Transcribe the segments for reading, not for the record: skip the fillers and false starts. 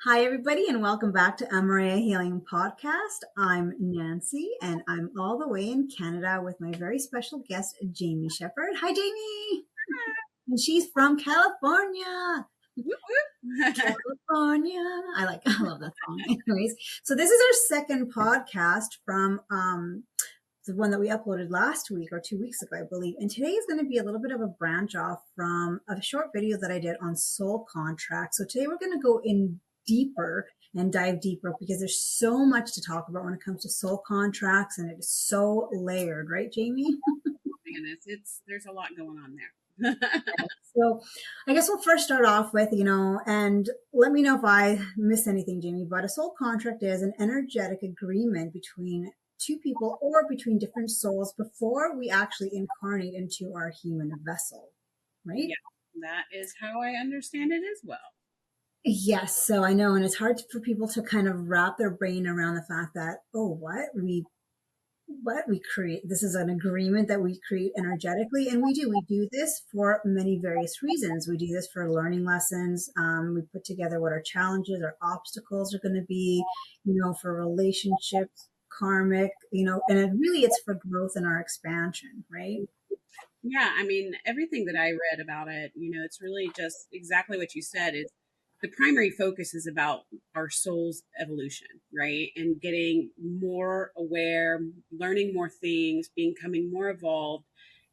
Hi, everybody, and welcome back to Amaria Healing Podcast. I'm Nancy, and I'm all the way in Canada with my very special guest, Jamie Shepherd. Hi, Jamie. And she's from California. Whoop, whoop. California. I love that song. Anyways, so this is our second podcast from the one that we uploaded last week or 2 weeks ago, I believe. And today is going to be a little bit of a branch off from a short video that I did on soul contracts. So today we're going to go in deeper and dive deeper because there's so much to talk about when it comes to soul contracts, and it is so layered, right, Jamie? Goodness, there's a lot going on there. So I guess we'll first start off with, and let me know if I miss anything, Jamie, but a soul contract is an energetic agreement between two people or between different souls before we actually incarnate into our human vessel, right? Yeah, that is how I understand it as well. Yes. So I know, and it's hard for people to kind of wrap their brain around the fact that, oh, what we create, this is an agreement that we create energetically, and we do this for many various reasons. We do this for learning lessons. We put together what our challenges, our obstacles are going to be, for relationships, karmic, and it's for growth and our expansion, right? Yeah, I mean, everything that I read about it, it's really just exactly what you said. Is the primary focus is about our soul's evolution, right? And getting more aware, learning more things, becoming more evolved,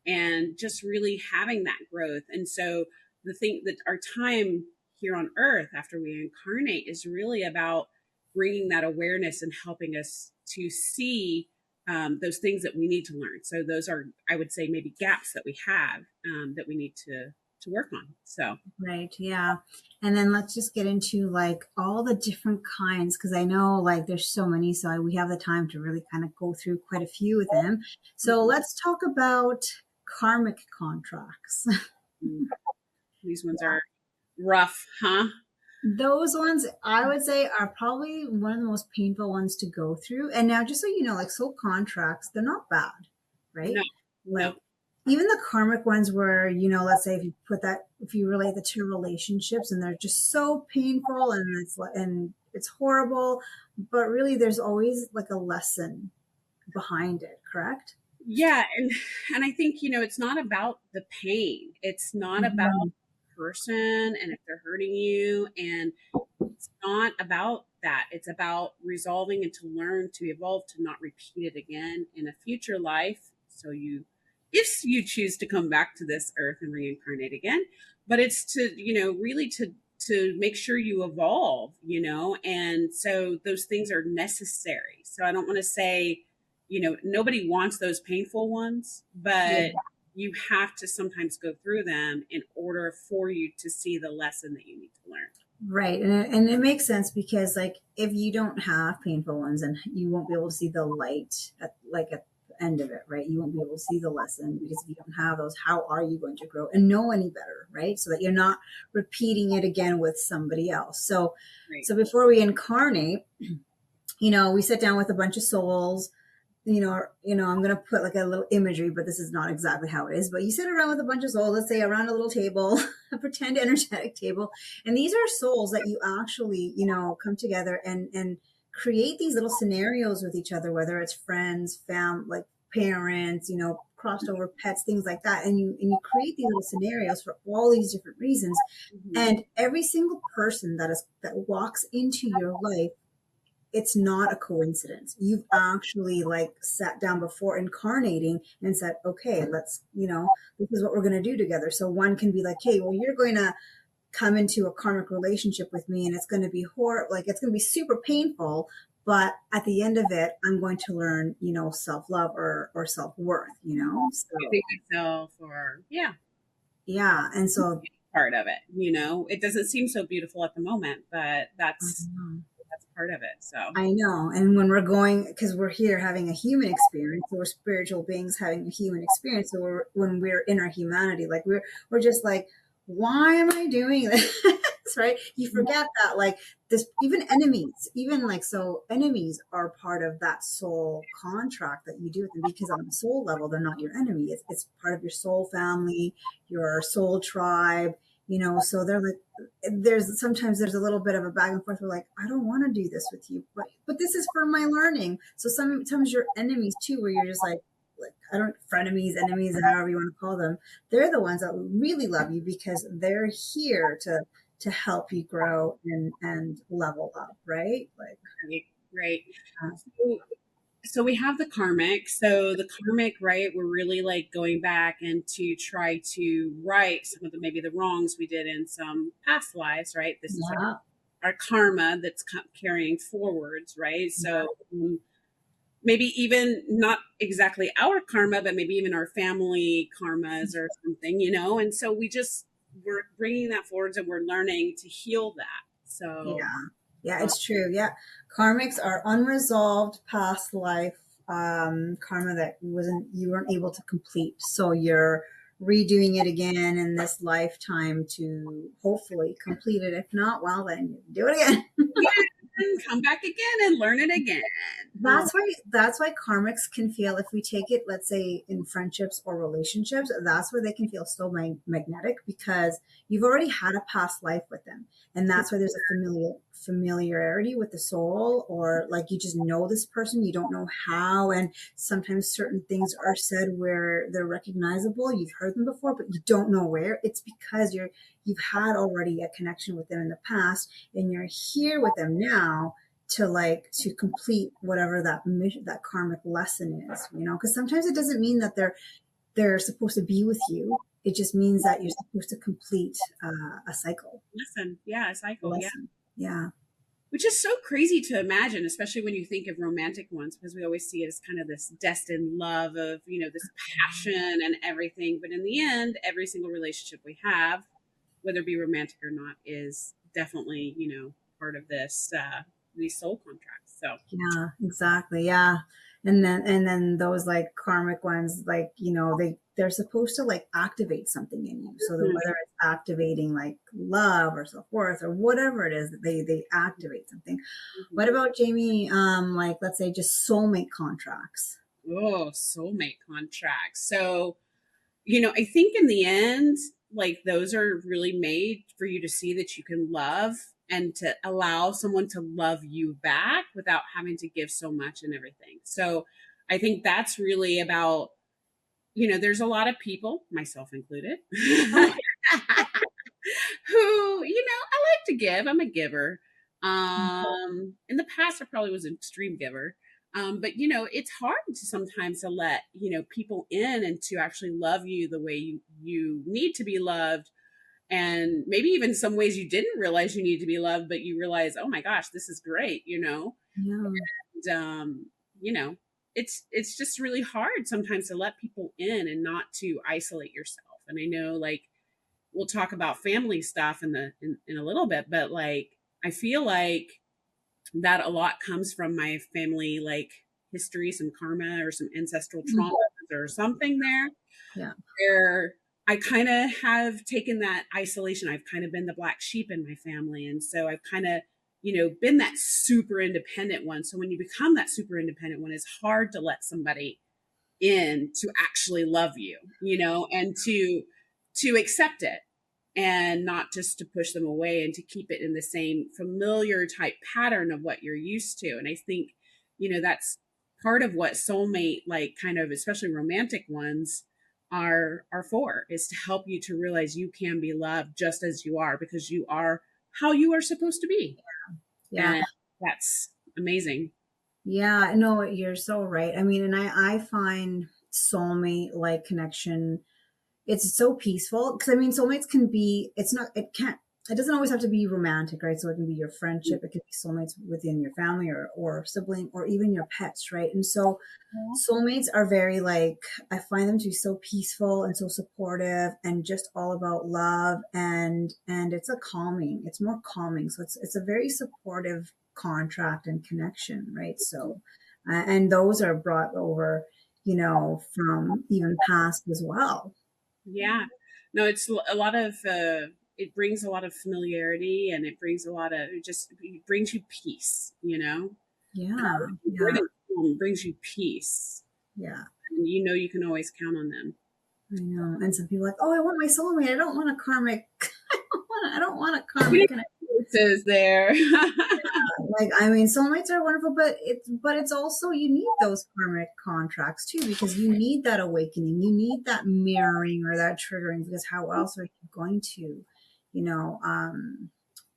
and just really having that growth. And so the thing that our time here on earth after we incarnate is really about bringing that awareness and helping us to see those things that we need to learn. So those are, I would say, maybe gaps that we have that we need to work on. So Right. Yeah. And then let's just get into like all the different kinds, because I know like there's so many. So we have the time to really kind of go through quite a few of them. So let's talk about karmic contracts. these ones are rough, huh? Those ones I would say are probably one of the most painful ones to go through. And now, just so you know, like soul contracts, they're not bad, right? No, no. Like even the karmic ones where, let's say if you relate the to relationships and they're just so painful and it's horrible, but really there's always like a lesson behind it, correct? Yeah, and I think it's not about the pain. It's not about Mhm. the person and if they're hurting you, and it's not about that. It's about resolving and to learn to evolve to not repeat it again in a future life. So if you choose to come back to this earth and reincarnate again, but it's to really to make sure you evolve, and so those things are necessary. So I don't want to say nobody wants those painful ones, Yeah. but you have to sometimes go through them in order for you to see the lesson that you need to learn. Right. And it makes sense because like if you don't have painful ones and you won't be able to see the light at the end of it, right? You won't be able to see the lesson because if you don't have those, how are you going to grow and know any better, right? So that you're not repeating it again with somebody else. So Right. so before we incarnate, we sit down with a bunch of souls. I'm going to put like a little imagery, but this is not exactly how it is. But you sit around with a bunch of souls, let's say around a little table, a pretend energetic table. And these are souls that you actually, come together and create these little scenarios with each other, whether it's friends, like parents, crossed over pets, things like that. And you create these little scenarios for all these different reasons. Mm-hmm. And every single person that walks into your life, it's not a coincidence. You've actually like sat down before incarnating and said, okay, this is what we're going to do together. So one can be like, hey, well, you're going to come into a karmic relationship with me and it's going to be it's going to be super painful. But at the end of it, I'm going to learn, self-love or self-worth, so Myself, or yeah. And so part of it. It doesn't seem so beautiful at the moment, but that's um, part of it. So I know. And when we're going, because we're here having a human experience, so we're spiritual beings having a human experience. So when we're in our humanity, like we're just like, why am I doing this? Right? You forget that like this, even enemies, even like, so enemies are part of that soul contract that you do with them because on the soul level, they're not your enemy. It's part of your soul family, your soul tribe. So they're like, there's a little bit of a back and forth. We're like, I don't want to do this with you, but this is for my learning. So sometimes your enemies too, where you're just like I don't frenemies, enemies, however you want to call them, they're the ones that really love you because they're here to help you grow and level up, right? Like, Right. Right. uh, So we have the karmic. So the karmic, right? We're really like going back and to try to right some of the maybe the wrongs we did in some past lives, right? This is yeah, our karma that's carrying forwards, right? So maybe even not exactly our karma, but maybe even our family karmas or something, And so we're bringing that forwards and we're learning to heal that. So yeah, yeah, uh, it's true. Yeah, karmics are unresolved past life karma that wasn't you weren't able to complete. So you're redoing it again in this lifetime to hopefully complete it. If not, well, then you do it again. yeah, and come back again and learn it again. Um, That's why karmics can feel, if we take it, let's say in friendships or relationships, that's where they can feel so magnetic because you've already had a past life with them. And that's why there's a familiarity with the soul, or like you just know this person, you don't know how. And sometimes certain things are said where they're recognizable. You've heard them before, but you don't know where. It's because you've had already a connection with them in the past and you're here with them now to complete whatever that mission, that karmic lesson is, because sometimes it doesn't mean that they're supposed to be with you. It just means that you're supposed to complete a cycle, Listen, yeah, a a cycle, yeah. lesson. Yeah. Which is so crazy to imagine, especially when you think of romantic ones, because we always see it as kind of this destined love of, this passion and everything. But in the end, every single relationship we have, whether it be romantic or not, is definitely, part of these soul contracts. So, Yeah, exactly. Yeah. And then those like karmic ones, like, they're supposed to like activate something in you. So that mhm, whether it's activating like love or self-worth or whatever it is, that they activate something. What mhm. about Jamie? Like let's say just soulmate contracts. Oh, soulmate contracts. So, I think in the end, like those are really made for you to see that you can love and to allow someone to love you back without having to give so much and everything. So I think that's really about, there's a lot of people, myself included, who, I like to give. I'm a giver. In the past, I probably was an extreme giver. But it's hard to sometimes to let people in and to actually love you the way you need to be loved, and maybe even some ways you didn't realize you need to be loved, but you realize, oh my gosh, this is great, Yeah. And, you know, it's just really hard sometimes to let people in and not to isolate yourself. And I know, like, we'll talk about family stuff in a little bit, but like I feel like that a lot comes from my family, like history, some karma or some ancestral trauma or something there, Yeah. where I kind of have taken that isolation. I've kind of been the black sheep in my family. And so I've kind of, been that super independent one. So when you become that super independent one, it's hard to let somebody in to actually love you, and to accept it and not just to push them away and to keep it in the same familiar type pattern of what you're used to. And I think, that's part of what soulmate, like kind of especially romantic ones are for, is to help you to realize you can be loved just as you are, because you are how you are supposed to be. Yeah. And that's amazing. Yeah. No, you're so right. I mean, and I find soulmate like connection, it's so peaceful because I mean soulmates can be, it doesn't always have to be romantic, right? So it can be your friendship, it could be soulmates within your family or sibling or even your pets, right? And so soulmates are very like, I find them to be so peaceful and so supportive and just all about love, and it's more calming, so it's a very supportive contract and connection, right? So and those are brought over, from even past as well. Yeah. No, it's a lot of it brings a lot of familiarity, and it brings a lot of it brings you peace. Yeah, More yeah, than calm, it brings you peace. yeah. And you can always count on them. I know. And some people are like, oh, I want my soulmate. I don't want a karmic. I don't want a karmic connection. Says there. Like, I mean, soulmates are wonderful, but it's also, you need those karmic contracts too, because you need that awakening, you need that mirroring or that triggering, because how else are you going to, you know,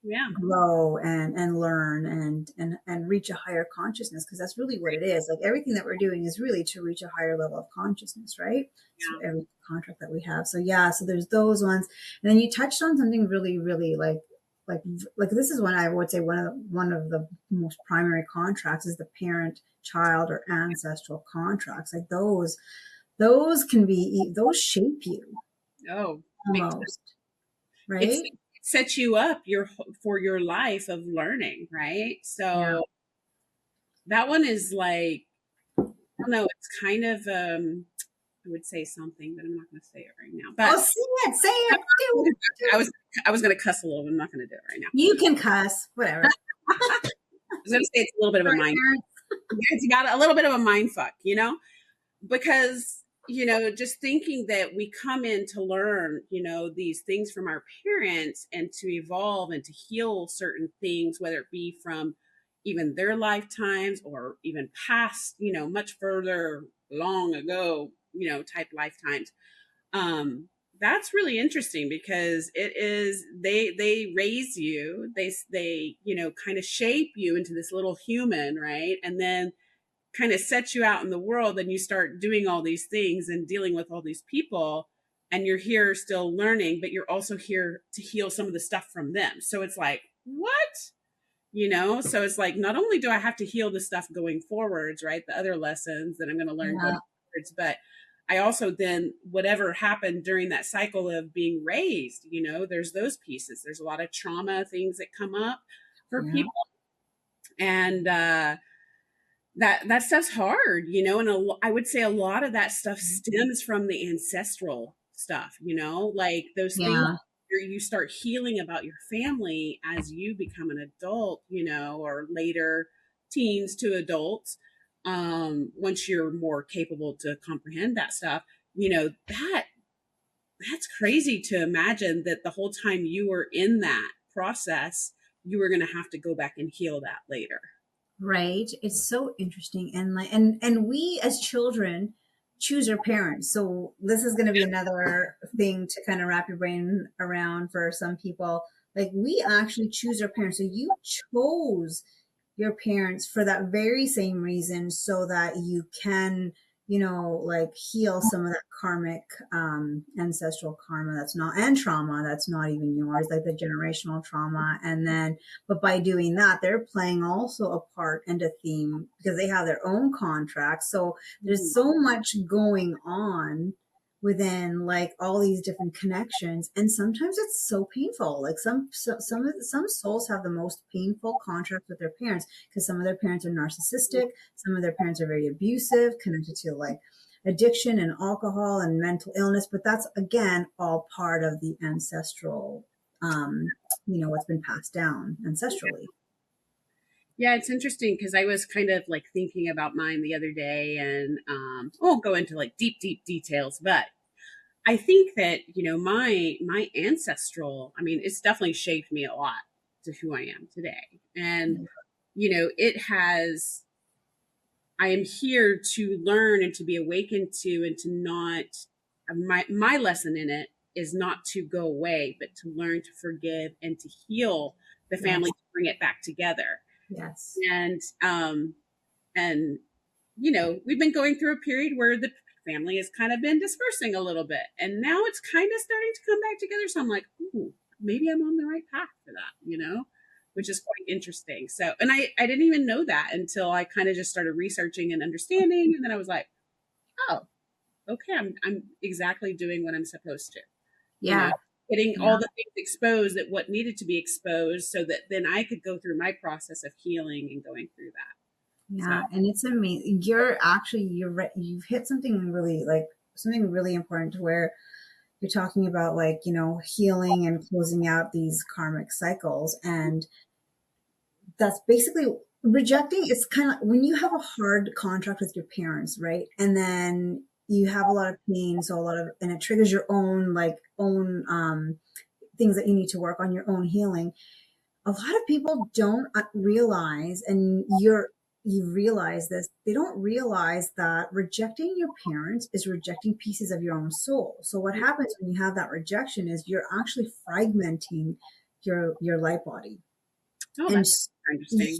Yeah. grow and learn and reach a higher consciousness, because that's really what it is. Like, everything that we're doing is really to reach a higher level of consciousness, right? So Yeah. every contract that we have. So yeah, so there's those ones. And then you touched on something really, really like like this is one I would say one of the most primary contracts is the parent child or ancestral contracts. Like those can be, those shape you Oh, big time. almost, It's right? it sets you up for your life of learning, right? Yeah. So that one is like, I don't know, it's kind of I would say something, but I'm not going to say it right now. Oh, But say it, do it, I do it. was I was going to cuss a little, but I'm not going to do it right now. You can cuss, whatever. I was going to say it's a little bit of a Sorry, mind. parents. It's got a little bit of a mind fuck, because just thinking that we come in to learn these things from our parents and to evolve and to heal certain things, whether it be from even their lifetimes or even past, much further long ago, type lifetimes. That's really interesting because it is they raise you, they kind of shape you into this little human, right? And then kind of sets you out in the world, and you start doing all these things and dealing with all these people, and you're here still learning, but you're also here to heal some of the stuff from them. So it's like, what? So it's like, not only do I have to heal the stuff going forwards, right, the other lessons that I'm going to learn going Yeah, forwards, but I also then, whatever happened during that cycle of being raised, there's those pieces, there's a lot of trauma things that come up for yeah, people. And that stuff's hard, and I would say a lot of that stuff stems from the ancestral stuff, like those things yeah, where you start healing about your family as you become an adult, or later teens to adults. Once you're more capable to comprehend that stuff, that's crazy to imagine that the whole time you were in that process, you were going to have to go back and heal that later. right. It's so interesting, and like, and we as children choose our parents. So this is going to be another thing to kind of wrap your brain around for some people. Like, we actually choose our parents. So you chose your parents for that very same reason, so that you can, like, heal some of that karmic, ancestral karma that's not, and trauma that's not even yours, like the generational trauma. And then, but by doing that, they're playing also a part and a theme, because they have their own contracts. So there's so much going on within, like, all these different connections, and sometimes it's so painful. Like, some souls have the most painful contract with their parents, because some of their parents are narcissistic, some of their parents are very abusive, connected to, like, addiction and alcohol and mental illness. But that's, again, all part of the ancestral, what's been passed down ancestrally. Yeah, it's interesting because I was kind of like thinking about mine the other day, and I won't go into like deep, deep details, but I think that my ancestral, I mean, it's definitely shaped me a lot to who I am today, and it has. I am here to learn and to be awakened to, and to not. My lesson in it is not to go away, but to learn to forgive and to heal the Yes, family, to bring it back together. yes, And we've been going through a period where the family has kind of been dispersing a little bit, and now it's kind of starting to come back together. So I'm like, ooh, maybe I'm on the right path for that, which is quite interesting. So, and I didn't even know that until I kind of just started researching and understanding, and then I was like, oh, okay, I'm exactly doing what I'm supposed to, you know yeah, getting yeah. all the things exposed, that what needed to be exposed, so that then I could go through my process of healing and going through that. So Yeah, and it's amazing. You're right. You've hit something really, like, something really important, to where you're talking about, like, healing and closing out these karmic cycles. And that's basically rejecting. It's kind of when you have a hard contract with your parents, right? And then you have a lot of pain, so a lot of, and it triggers your own, like, own things that you need to work on your own healing. A lot of people don't realize, and you realize this, they don't realize that rejecting your parents is rejecting pieces of your own soul. So what happens when you have that rejection is you're actually fragmenting your light body. Oh, And that's interesting.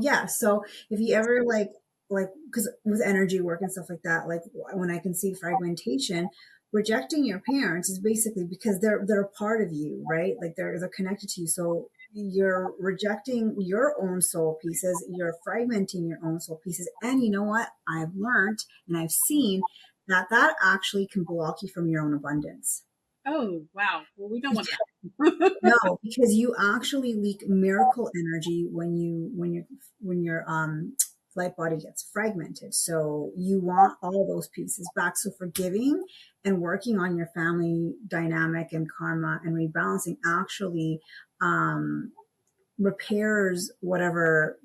yeah, so if you ever like because with energy work and stuff like that, like when I can see fragmentation, rejecting your parents is basically because they're a part of you, right? Like they're connected to you. So you're rejecting your own soul pieces, you're fragmenting your own soul pieces. And you know what? I've learned and I've seen that that actually can block you from your own abundance. Oh, wow. Well, we don't want that. No, because you actually leak miracle energy when your light body gets fragmented. So you want all those pieces back. So forgiving and working on your family dynamic and karma and rebalancing actually um, repairs whatever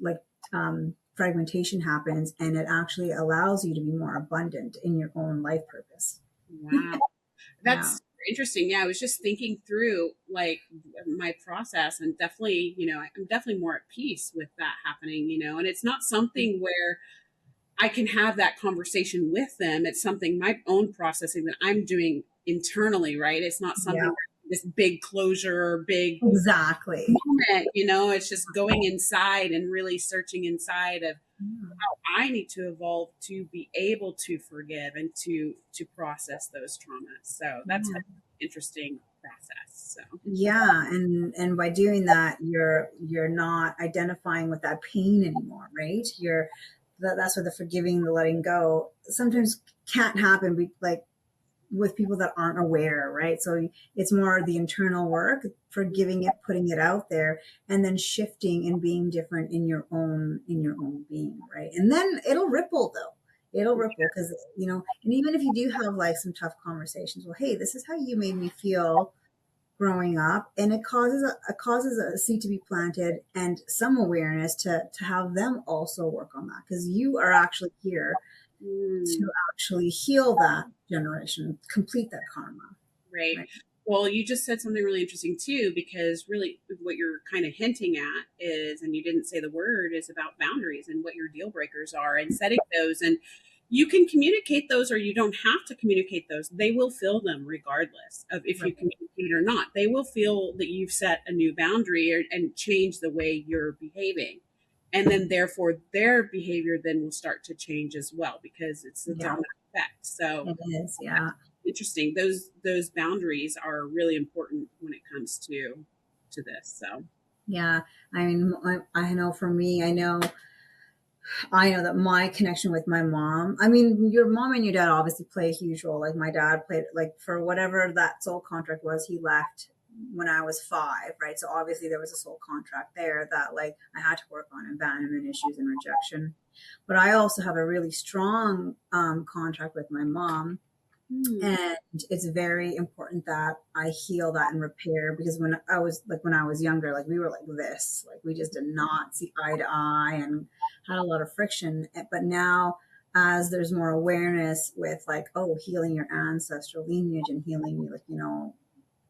fragmentation happens, and it actually allows you to be more abundant in your own life purpose. Wow. Yeah. That's interesting. Yeah, I was just thinking through like my process, and definitely, I'm definitely more at peace with that happening, and it's not something where I can have that conversation with them. It's something my own processing that I'm doing internally, right? It's not Yeah. something this big closure or big Exactly. moment, it's just going inside and really searching inside of I need to evolve to be able to forgive and to process those traumas. So that's Yeah. an interesting process. So Yeah, and by doing that, you're not identifying with that pain anymore, right? That's where the forgiving, the letting go sometimes can't happen like with people that aren't aware, right? So it's more the internal work, forgiving it, putting it out there, and then shifting and being different in your own being, right? And then it'll ripple though. It'll ripple because and even if you do have like some tough conversations, well, hey, this is how you made me feel growing up, and it causes a seed to be planted and some awareness to have them also work on that, because you are actually here to mm, actually heal that generation, complete that karma, right. right? Well, you just said something really interesting too, because really what you're kind of hinting at is, and you didn't say the word, is about boundaries and what your deal breakers are and setting those. And you can communicate those or you don't have to communicate those. They will feel them regardless of if you Right. communicate or not. They will feel that you've set a new boundary and change the way you're behaving. And then therefore their behavior then will start to change as well because it's a Yeah, domino effect. So it is. Yeah. interesting. Those boundaries are really important when it comes to this. So Yeah. I mean, I know for me, I know that my connection with my mom, I mean, your mom and your dad obviously play a huge role. Like my dad played, like for whatever that soul contract was, he left when I was 5, right? So obviously there was a soul contract there that like I had to work on abandonment issues and rejection. But I also have a really strong contract with my mom. hmm. And it's very important that I heal that and repair, because when I was younger, like we were like this, like we just did not see eye to eye and had a lot of friction. But now, as there's more awareness with like, oh, healing your ancestral lineage and healing, like,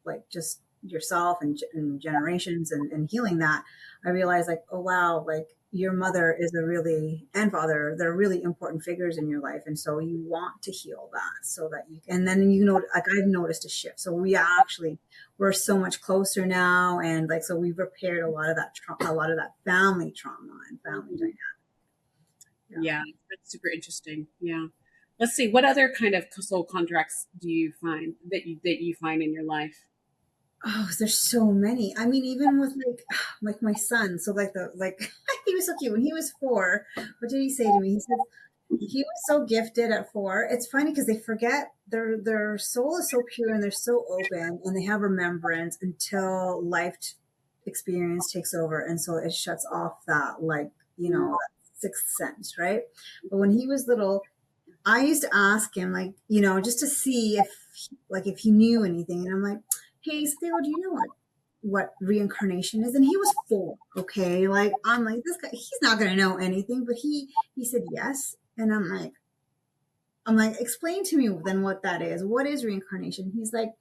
like just yourself and generations and healing that, I realized like, oh wow, like your mother is a really, and father, they're really important figures in your life. And so you want to heal that so that you can, and then like I've noticed a shift. So we're so much closer now. And like, so we've repaired a lot of that a lot of that family trauma and family dynamic. Yeah. Yeah, that's super interesting. Yeah. Let's see. What other kind of soul contracts do you find that you find in your life? Oh, there's so many. I mean, even with like my son. So like he was so cute when he was 4. What did he say to me? He said he was so gifted at 4. It's funny because they forget their soul is so pure and they're so open and they have remembrance until experience takes over, and so it shuts off that Mm, that sixth sense, right? But when he was little, I used to ask him, like, just to see if he knew anything. And I'm like, hey, Theo, do you know what reincarnation is? And he was 4. Okay. Like, I'm like, this guy, he's not going to know anything, but he said yes. And I'm like, explain to me then what that is. What is reincarnation? He's like,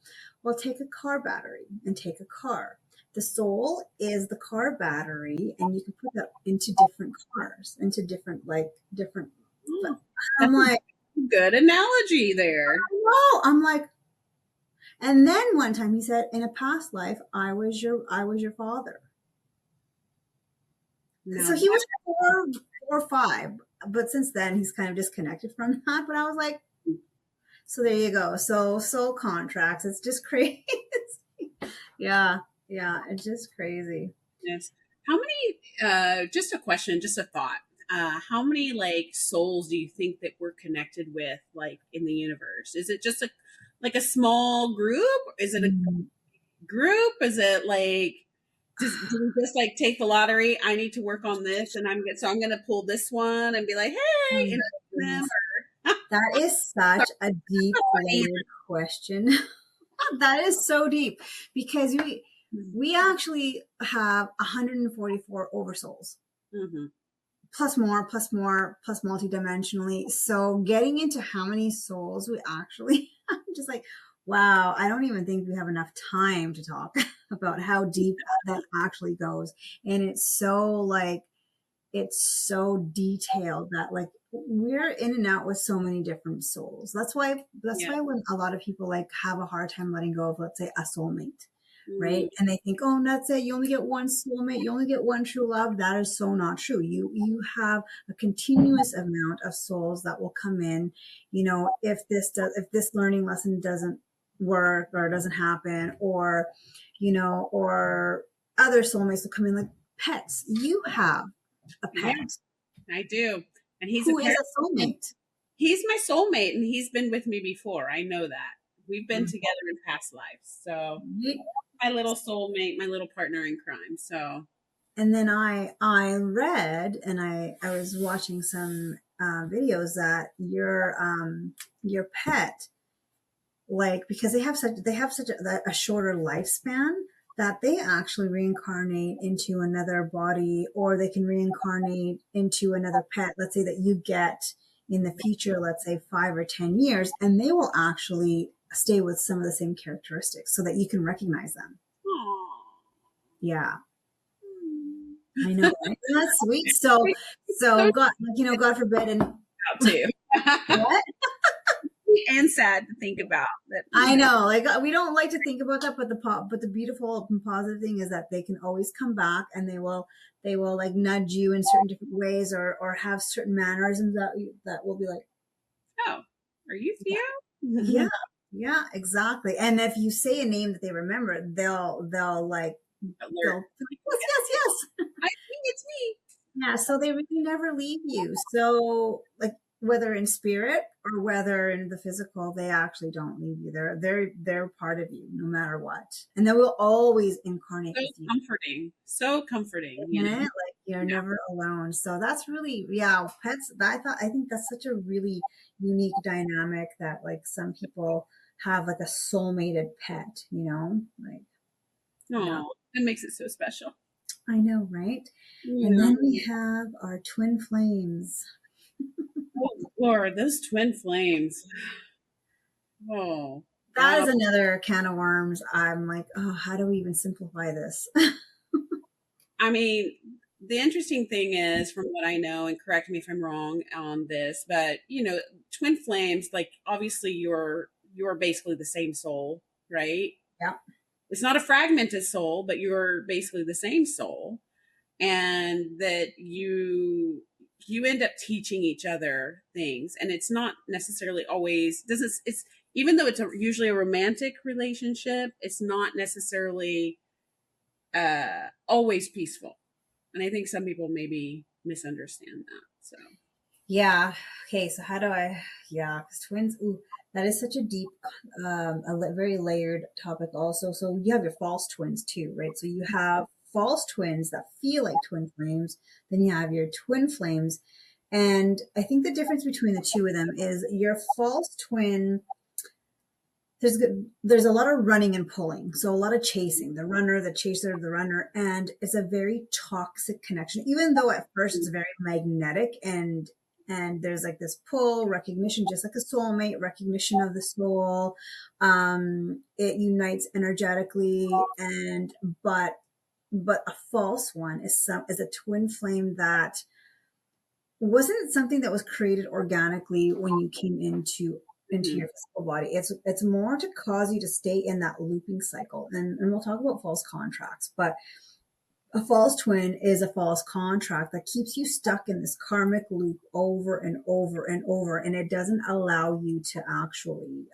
Well, take a car battery and take a car. The soul is the car battery, and you can put that into different cars, into different, like, different. Oh, I'm that's like, a good analogy there. no, I'm like, and then one time he said, in a past life, I was your father. Now So he was that, 4 or 5, but since then he's kind of disconnected from that. But I was like, so there you go. So soul contracts. It's just crazy. Yeah, yeah, it's just crazy. yes. How many, just a question, just a thought. How many like souls do you think that we're connected with, like in the universe? Is it just a like a small group? Is it a Mm. group? Is it like do we just like take the lottery? I need to work on this, and I'm gonna pull this one and be like, hey, Oh, and them. goodness. That is such a deep layered question. That is so deep because we actually have 144 oversouls, Mm-hmm. plus more, plus more, plus multidimensionally. So getting into how many souls we actually, I'm just like, wow, I don't even think we have enough time to talk about how deep that actually goes. And it's so detailed that, like, we're in and out with so many different souls. That's Yeah. why when a lot of people like have a hard time letting go of, let's say, a soulmate, Mm, right? And they think, oh, that's it, you only get one soulmate, you only get one true love. That is so not true. You have a continuous amount of souls that will come in. If this learning lesson doesn't work or doesn't happen, or other soulmates will come in, like pets. You have a yeah, pet I do. And he's a who is parent. a soulmate. He's my soulmate, and he's been with me before. I know that. We've been Mhm. together in past lives. So my little soulmate, my little partner in crime. So And then I read, and I was watching some videos that your pet, like, because they have such a shorter lifespan, that they actually reincarnate into another body, or they can reincarnate into another pet, let's say, that you get in the future, let's say 5 or 10 years, and they will actually stay with some of the same characteristics so that you can recognize them. aw. Yeah, I know, right? Isn't that sweet? So So God, God forbid. And out too. what? And sad to think about that, I know, like, we don't like to think about that, but the beautiful and positive thing is that they can always come back, and they will like nudge you in certain different ways, or have certain mannerisms that will be like, oh, are you yeah, Theo? yeah, yeah, exactly. And if you say a name that they remember, they'll like, Alert. they'll yes, yes, yes. I think it's me. Yeah, so they really never leave you. So, like, whether in spirit or whether in the physical, they actually don't leave you. They're part of you no matter what, and they will always incarnate So with you. comforting. So comforting, you In know? it, like, you're Yeah. never alone. So that's really, yeah, pets. I think that's such a really unique dynamic, that like some people have like a soulmated pet. Like, yeah, Oh, that makes it so special. I know, right? And Yeah. then we have our twin flames. Oh, Lord, those twin flames. Oh, That God. is another can of worms. I'm like, oh, how do we even simplify this? I mean, the interesting thing is, from what I know, and correct me if I'm wrong on this, but twin flames, like obviously you're basically the same soul, right? Yeah. It's not a fragmented soul, but you're basically the same soul. And that you end up teaching each other things, and it's not necessarily always doesn't it's even though it's usually a romantic relationship, it's not necessarily always peaceful, and I think some people maybe misunderstand that. So Yeah. Okay. So how do I? Yeah, because twins. Ooh, that is such a deep, very layered topic. Also, so you have your false twins too, right? So you have false twins that feel like twin flames. Then you have your twin flames, and I think the difference between the two of them is your false twin. There's a lot of running and pulling, so a lot of chasing, the runner, the chaser, the runner, and it's a very toxic connection, even though at first it's very magnetic, and there's like this pull recognition, just like a soulmate, recognition of the soul. It unites energetically, and but a false one is a twin flame that wasn't something that was created organically when you came into Mhm. your physical body. It's more to cause you to stay in that looping cycle. And we'll talk about false contracts, but a false twin is a false contract that keeps you stuck in this karmic loop over and over and over, and it doesn't allow you to actually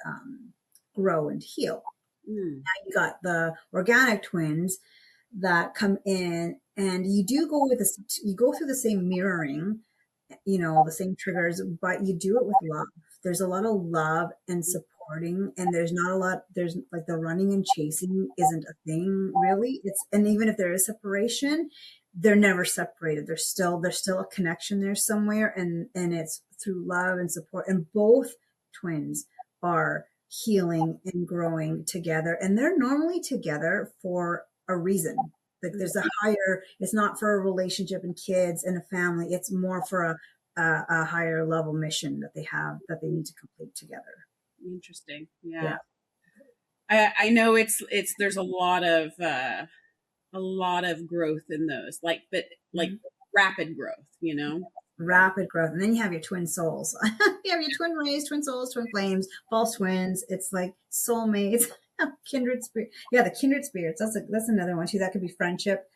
grow and heal. Mm. You got the organic twins that come in, and you do go with this, you go through the same mirroring, the same triggers, but you do it with love. There's a lot of love and supporting, and there's like the running and chasing isn't a thing really. And even if there is separation, they're never separated. There's still a connection there somewhere, and it's through love and support. And both twins are healing and growing together, and they're normally together for a reason. Like there's a higher, it's not for a relationship and kids and a family. It's more for a higher level mission that they have that they need to complete together. Interesting. Yeah. Yeah. I know it's there's a lot of growth in those, like, but like Mhm. rapid growth, you know? Rapid growth. And then you have your twin souls. You have your twin rays, twin souls, twin flames, false twins. It's like soulmates, kindred spirit. Yeah, the kindred spirits. That's another one too. That could be friendship,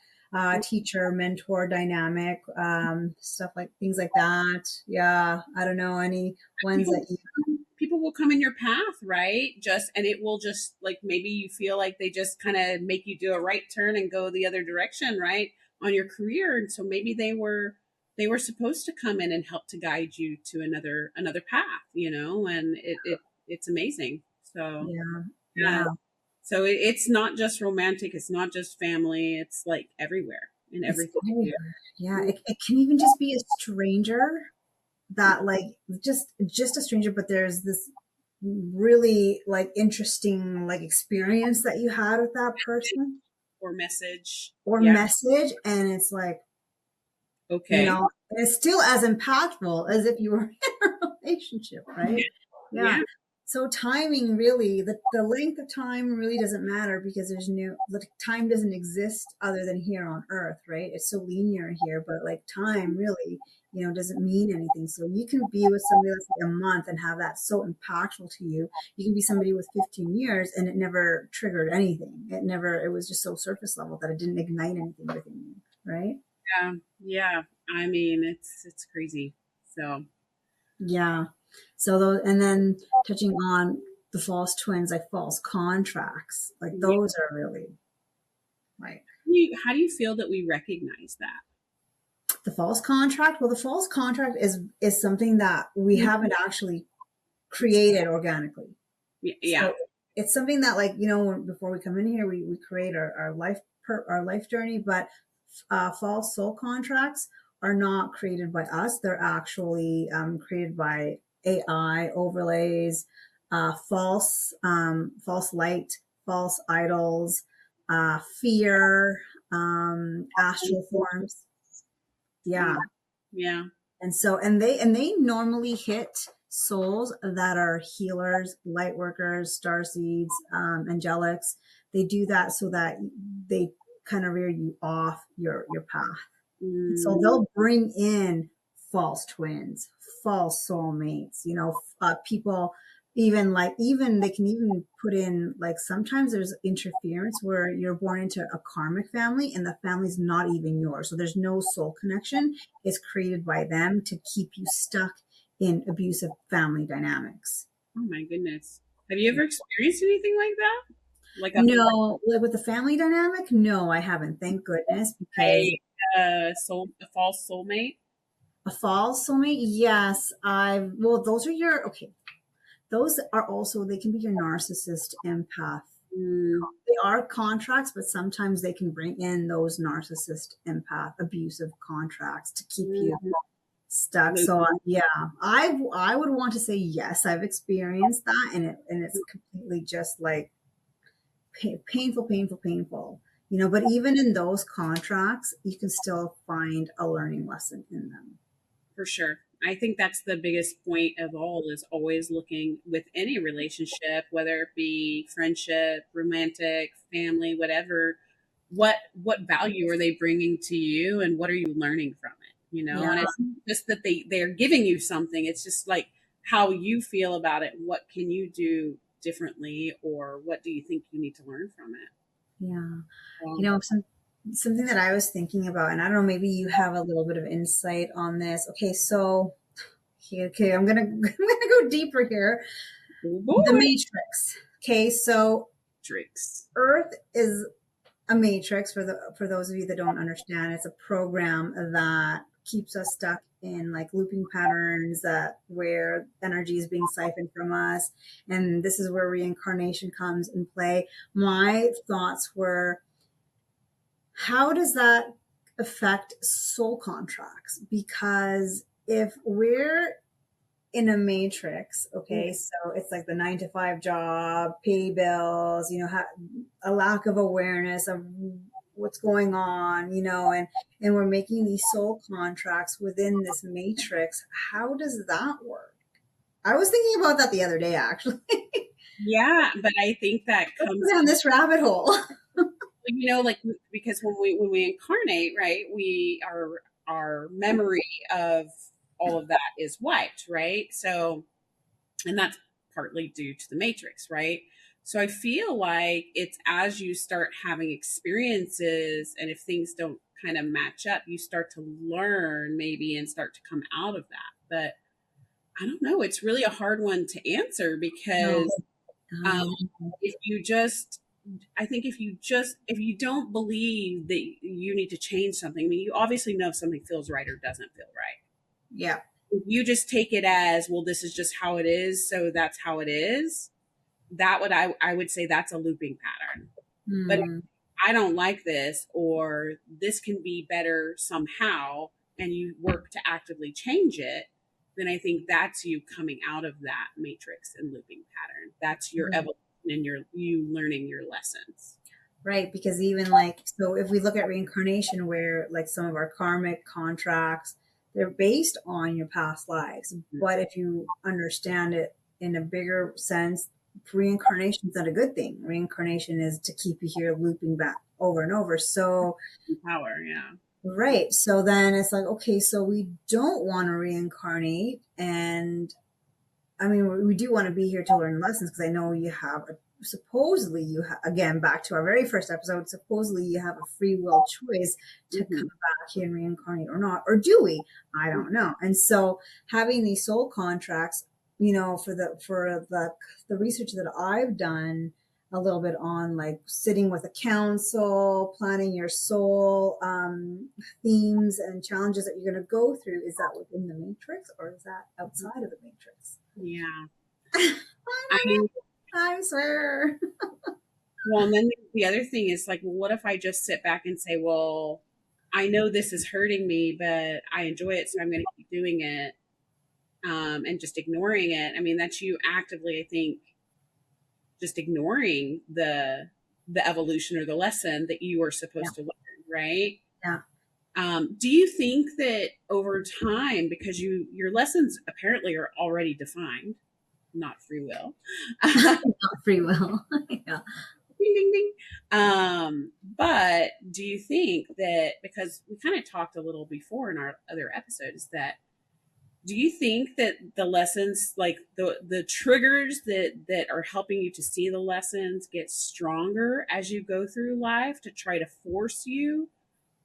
teacher, mentor dynamic, stuff like things like that. Yeah. I don't know any ones People that you. people will come in your path, right? Just and it will just like maybe you feel like they just kind of make you do a right turn and go the other direction, right? On your career. And so maybe they were supposed to come in and help to guide you to another path, and it's amazing. So Yeah. yeah. Yeah. So it's not just romantic, it's not just family, it's like everywhere in It's everything we everywhere. Yeah. do. It can even just be a stranger that like just a stranger, but there's this really like interesting like experience that you had with that person Or message. or Yeah. message, and it's like, Okay. it's still as impactful as if you were in a relationship, right? Yeah. Yeah, So timing really, the length of time really doesn't matter, because the time doesn't exist other than here on earth, right? It's so linear here, but like time really, doesn't mean anything. So you can be with somebody that's like a month and have that so impactful to you. You can be somebody with 15 years and it never triggered anything. It was just so surface level that it didn't ignite anything within you, right? yeah, yeah. I mean, it's crazy. So Yeah. So those, and then touching on the false twins, like false contracts, like yeah. those are really like How do you feel that we recognize that? the false contract. Well, the false contract is something that we haven't actually created organically. Yeah. So it's something that, like, before we come in here, we create our life journey, but false soul contracts are not created by us. They're actually created by AI overlays, false light, false idols, fear, astral forms. Yeah. Yeah. Yeah. And they normally hit souls that are healers, light workers, star seeds, angelics. They do that so that they kind of rear you off your path. So Mm, they'll bring in false twins, false soulmates, people, even they can even put in, like, sometimes there's interference where you're born into a karmic family and the family's not even yours. So there's no soul connection. It's created by them to keep you stuck in abusive family dynamics. oh my goodness. Have you ever experienced anything like that? Like No, like with the family dynamic, no, I haven't, thank goodness, because a false soulmate? a false soulmate, yes, well, those are also, they can be your narcissist empath. Mm, They are contracts, but sometimes they can bring in those narcissist empath abusive contracts to keep you mm, stuck. So yeah, I would want to say yes, I've experienced that, and it's completely just like painful, painful, painful. But even in those contracts, you can still find a learning lesson in them. for sure. I think that's the biggest point of all, is always looking with any relationship, whether it be friendship, romantic, family, whatever, what value are they bringing to you, and what are you learning from it? Yeah. And it's just that they're giving you something. It's just like how you feel about it. What can you do differently, or what do you think you need to learn from it? Yeah. You Um, know, something that I was thinking about, and I don't know, maybe you have a little bit of insight on this. Okay, so okay, I'm gonna go deeper here. oh The boy, Matrix. Okay, so tricks. Earth is a matrix for those of you that don't understand. It's a program that keeps us stuck in like looping patterns that where energy is being siphoned from us, and this is where reincarnation comes in play. My thoughts were, how does that affect soul contracts? Because if we're in a matrix, okay, so it's like the 9 to 5 job, pay bills, a lack of awareness of what's going on, and we're making these soul contracts within this matrix. How does that work? I was thinking about that the other day, actually. Yeah, but I think that Let's comes go down this rabbit hole. like, because when we incarnate, right, we our memory of all of that is wiped, right? So, and that's partly due to the matrix, right? So I feel like it's as you start having experiences, and if things don't kind of match up, you start to learn maybe and start to come out of that. But I don't know, it's really a hard one to answer, No, because I um, know. if you just I think if you don't believe that you need to change something, I mean, you obviously know if something feels right or doesn't feel right. Yeah. If you just take it as, well, this is just how it is, so that's how it is, I would say that's a looping pattern. But if Hmm. I don't like this, or this can be better somehow, and you work to actively change it, then I think that's you coming out of that matrix and looping pattern. That's your evolution, and you learning your lessons. Right, because even like, so if we look at reincarnation, where like some of our karmic contracts, they're based on your past lives. But if you understand it in a bigger sense, reincarnation is not a good thing. Reincarnation is to keep you here looping back over and over. So, Power, yeah. right. So then it's like, okay, so we don't want to reincarnate. And I mean, we do want to be here to learn lessons, because I know you have supposedly again, back to our very first episode, supposedly you have a free will choice to come Mm-hmm. back here and reincarnate or not, or do we? I don't know. And so having these soul contracts, for the research that I've done a little bit on, like sitting with a counsel, planning your soul themes and challenges that you're going to go through, is that within the matrix or is that outside of the matrix? Yeah. I I don't mean, know. I swear. well, and then the other thing is like, well, what if I just sit back and say, well, I know this is hurting me, but I enjoy it, so I'm going to keep doing it, and just ignoring it. I mean, that's you actively, I think, just ignoring the evolution or the lesson that you are Yeah. supposed to learn, right? Yeah. Do you think that over time, because your lessons apparently are already defined, not free will, Not free will. Yeah. ding ding ding. But do you think that, because we kind of talked a little before in our other episodes, that do you think that the lessons, like the triggers that are helping you to see the lessons, get stronger as you go through life to try to force you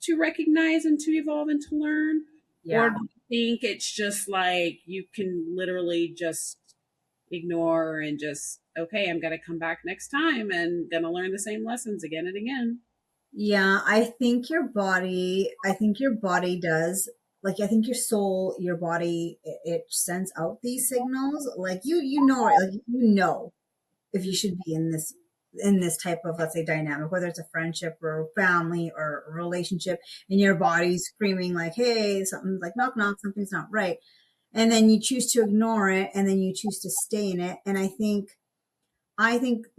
to recognize and to evolve and to learn? Or Yeah. do you think it's just like you can literally just ignore and just, okay, I'm going to come back next time and going to learn the same lessons again and again? Yeah. I think your body does, like, I think your soul, your body, it sends out these signals. Like right? Like, if you should be in this type of, let's say, dynamic, whether it's a friendship or family or a relationship, and your body's screaming like, hey, something's like, knock knock, something's not right, and then you choose to ignore it, and then you choose to stay in it. And I think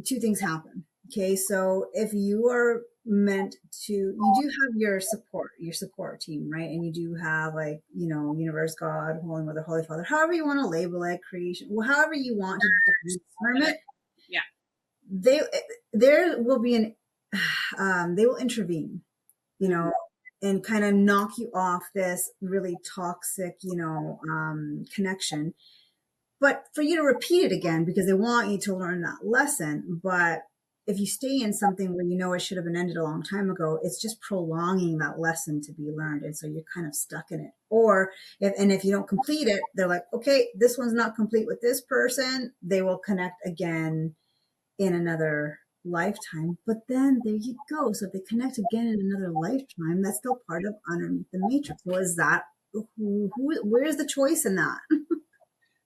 two things happen. Okay, so if you are meant to, you do have your support team, right? And you do have, like, universe, God, Holy Mother, Holy Father, however you want to label it, creation, well, however you want to term it. Yeah. They there will be an they will intervene, you know, and kind of knock you off this really toxic, connection. But for you to repeat it again because they want you to learn that lesson. But if you stay in something where it should have been ended a long time ago, it's just prolonging that lesson to be learned. And so you're kind of stuck in it. Or if you don't complete it, they're like, okay, this one's not complete with this person. They will connect again in another lifetime. But then there you go. So if they connect again in another lifetime, that's still part of underneath the matrix. So is that where's the choice in that?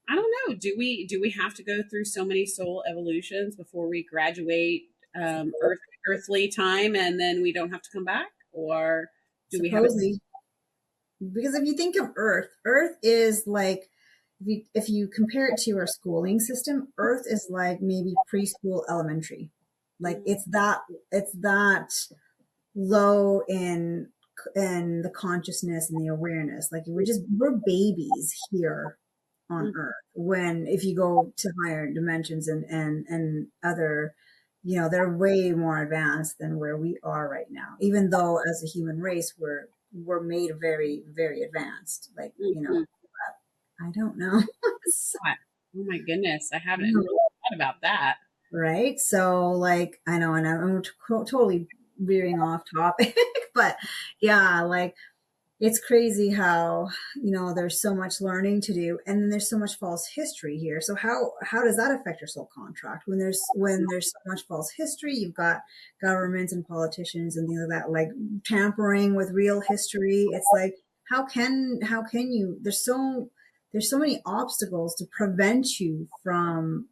I don't know. Do we have to go through so many soul evolutions before we graduate earthly time and then we don't have to come back? Or do we have it? Supposedly, because if you think of Earth is like, if you compare it to our schooling system, Earth is like maybe preschool, elementary. Like it's that low in the consciousness and the awareness. Like we're babies here on Earth. When if you go to higher dimensions and other, they're way more advanced than where we are right now. Even though as a human race we're made very, very advanced. Like, Mhm. I don't know. Oh my goodness, I haven't really thought about that. Right? So, like, I know, and I'm totally veering off topic, but yeah, like, it's crazy how, there's so much learning to do, and then there's so much false history here. So how does that affect your soul contract? When there's so much false history, you've got governments and politicians and things like that, like tampering with real history. It's like, how can you, there's so many obstacles to prevent you from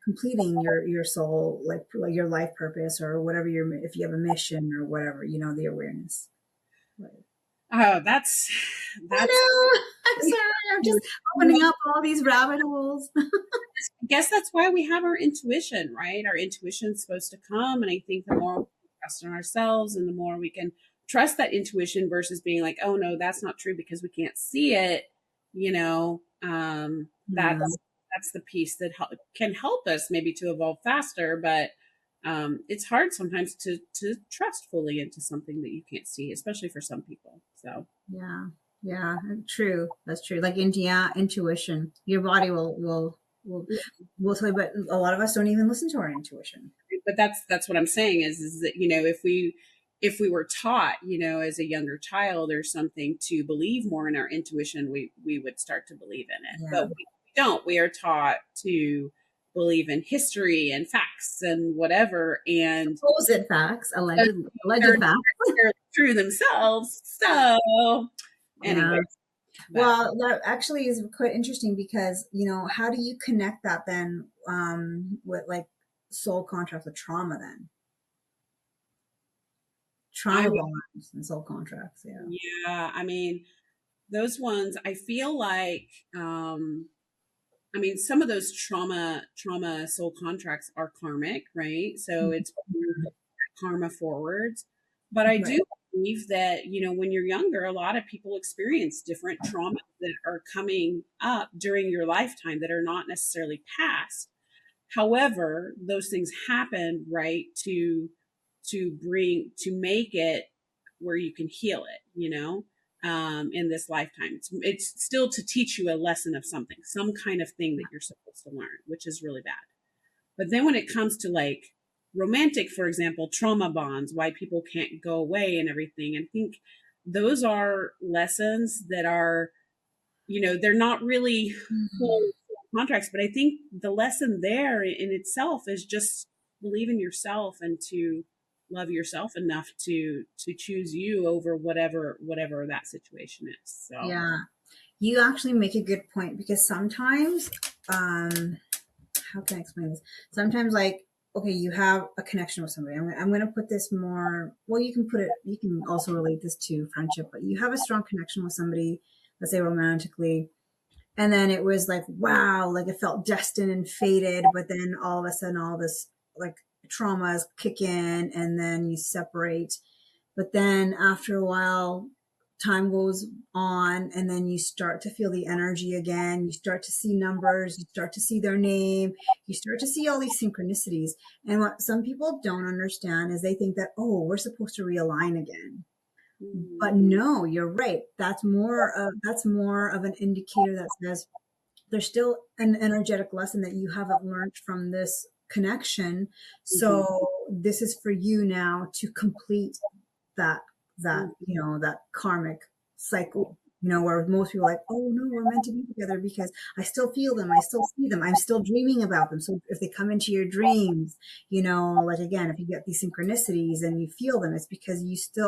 completing your soul, like your life purpose or whatever if you have a mission or whatever, the awareness. Right. Oh, I that's know. I'm sorry. I'm just opening up all these rabbit holes. I guess that's why we have our intuition, right? Our intuition's supposed to come, and I think the more we trust in ourselves, and the more we can trust that intuition versus being like, "Oh no, that's not true because we can't see it." You know, Yeah. that's the piece that can help us maybe to evolve faster, but it's hard sometimes to trust fully into something that you can't see, especially for some people. So. Yeah. Yeah. True. That's true. Like, yeah, intuition. Your body will tell you, but a lot of us don't even listen to our intuition. But that's what I'm saying is that if we were taught, as a younger child or something to believe more in our intuition, we would start to believe in it. Yeah. But we don't. We are taught to believe in history and facts and whatever, and Supposed facts, they're alleged not facts. necessarily true themselves. So Yeah. anyway, but Well, that actually is quite interesting because, how do you connect that then with like soul contracts with trauma then? I Trauma bonds and soul contracts, yeah. yeah, I mean those ones I feel like some of those trauma soul contracts are karmic, right? So it's karma forwards. But I Right. do believe that, when you're younger, a lot of people experience different traumas that are coming up during your lifetime that are not necessarily past. However, those things happen, right, to make it where you can heal it, in this lifetime. It's still to teach you a lesson of something, some kind of thing that you're supposed to learn, which is really bad. But then when it comes to like romantic, for example, trauma bonds, why people can't go away and everything, I think those are lessons that are, they're not really full contracts, but I think the lesson there in itself is just believe in yourself and to love yourself enough to choose you over whatever that situation is. So Yeah. You actually make a good point because sometimes, um, how can I explain this? Sometimes, like, okay, you have a connection with somebody. I'm going to put this more, well, you can also relate this to friendship, but you have a strong connection with somebody, let's say romantically. And then it was like, wow, like it felt destined and fated. But then all of a sudden, all this like traumas kick in and then you separate. But then after a while, time goes on and then you start to feel the energy again. You start to see numbers, you start to see their name, you start to see all these synchronicities. And what some people don't understand is they think that, oh, we're supposed to realign again. But Mm-hmm. no, you're right. That's more of an indicator that says there's still an energetic lesson that you haven't learned from this connection. Mm-hmm. So this is for you now to complete that that karmic cycle. Where most people are like, oh no, we're meant to be together because I still feel them, I still see them, I'm still dreaming about them. So if they come into your dreams, like again, if you get these synchronicities and you feel them, it's because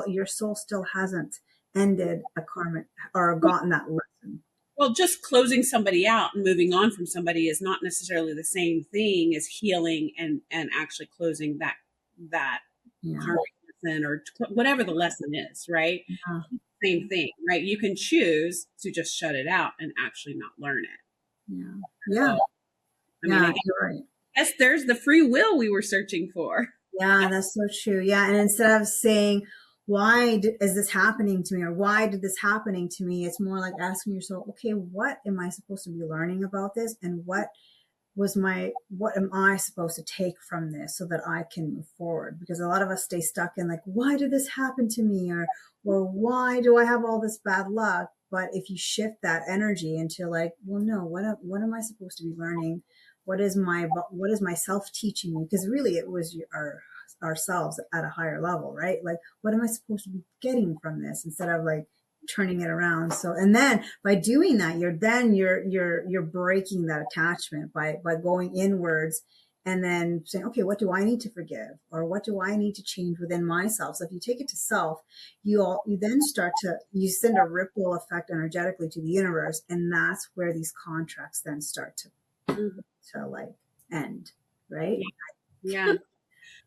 your soul still hasn't ended a karmic or gotten that lesson. Well, just closing somebody out and moving on from somebody is not necessarily the same thing as healing and actually closing that Yeah. karmic lesson or whatever the lesson is, right? Yeah. Same thing, right? You can choose to just shut it out and actually not learn it. Yeah. Yeah. So, I mean, Yeah. I You're right. guess there's the free will we were searching for. Yeah, that's so true. Yeah, and instead of saying, is this happening to me, or why did this happening to me, it's more like asking yourself, okay, what am I supposed to be learning about this, and what am I supposed to take from this so that I can move forward? Because a lot of us stay stuck in like, why did this happen to me, or why do I have all this bad luck? But if you shift that energy into like, well, no, what am I supposed to be learning? What is my self teaching me? Because really, it was ourselves at a higher level, right? Like, what am I supposed to be getting from this instead of like turning it around? So, and then by doing that, you're breaking that attachment by going inwards and then saying, okay, what do I need to forgive, or what do I need to change within myself? So if you take it to self, you then start to you send a ripple effect energetically to the universe, and that's where these contracts then start Mhm. to like end, right? Yeah.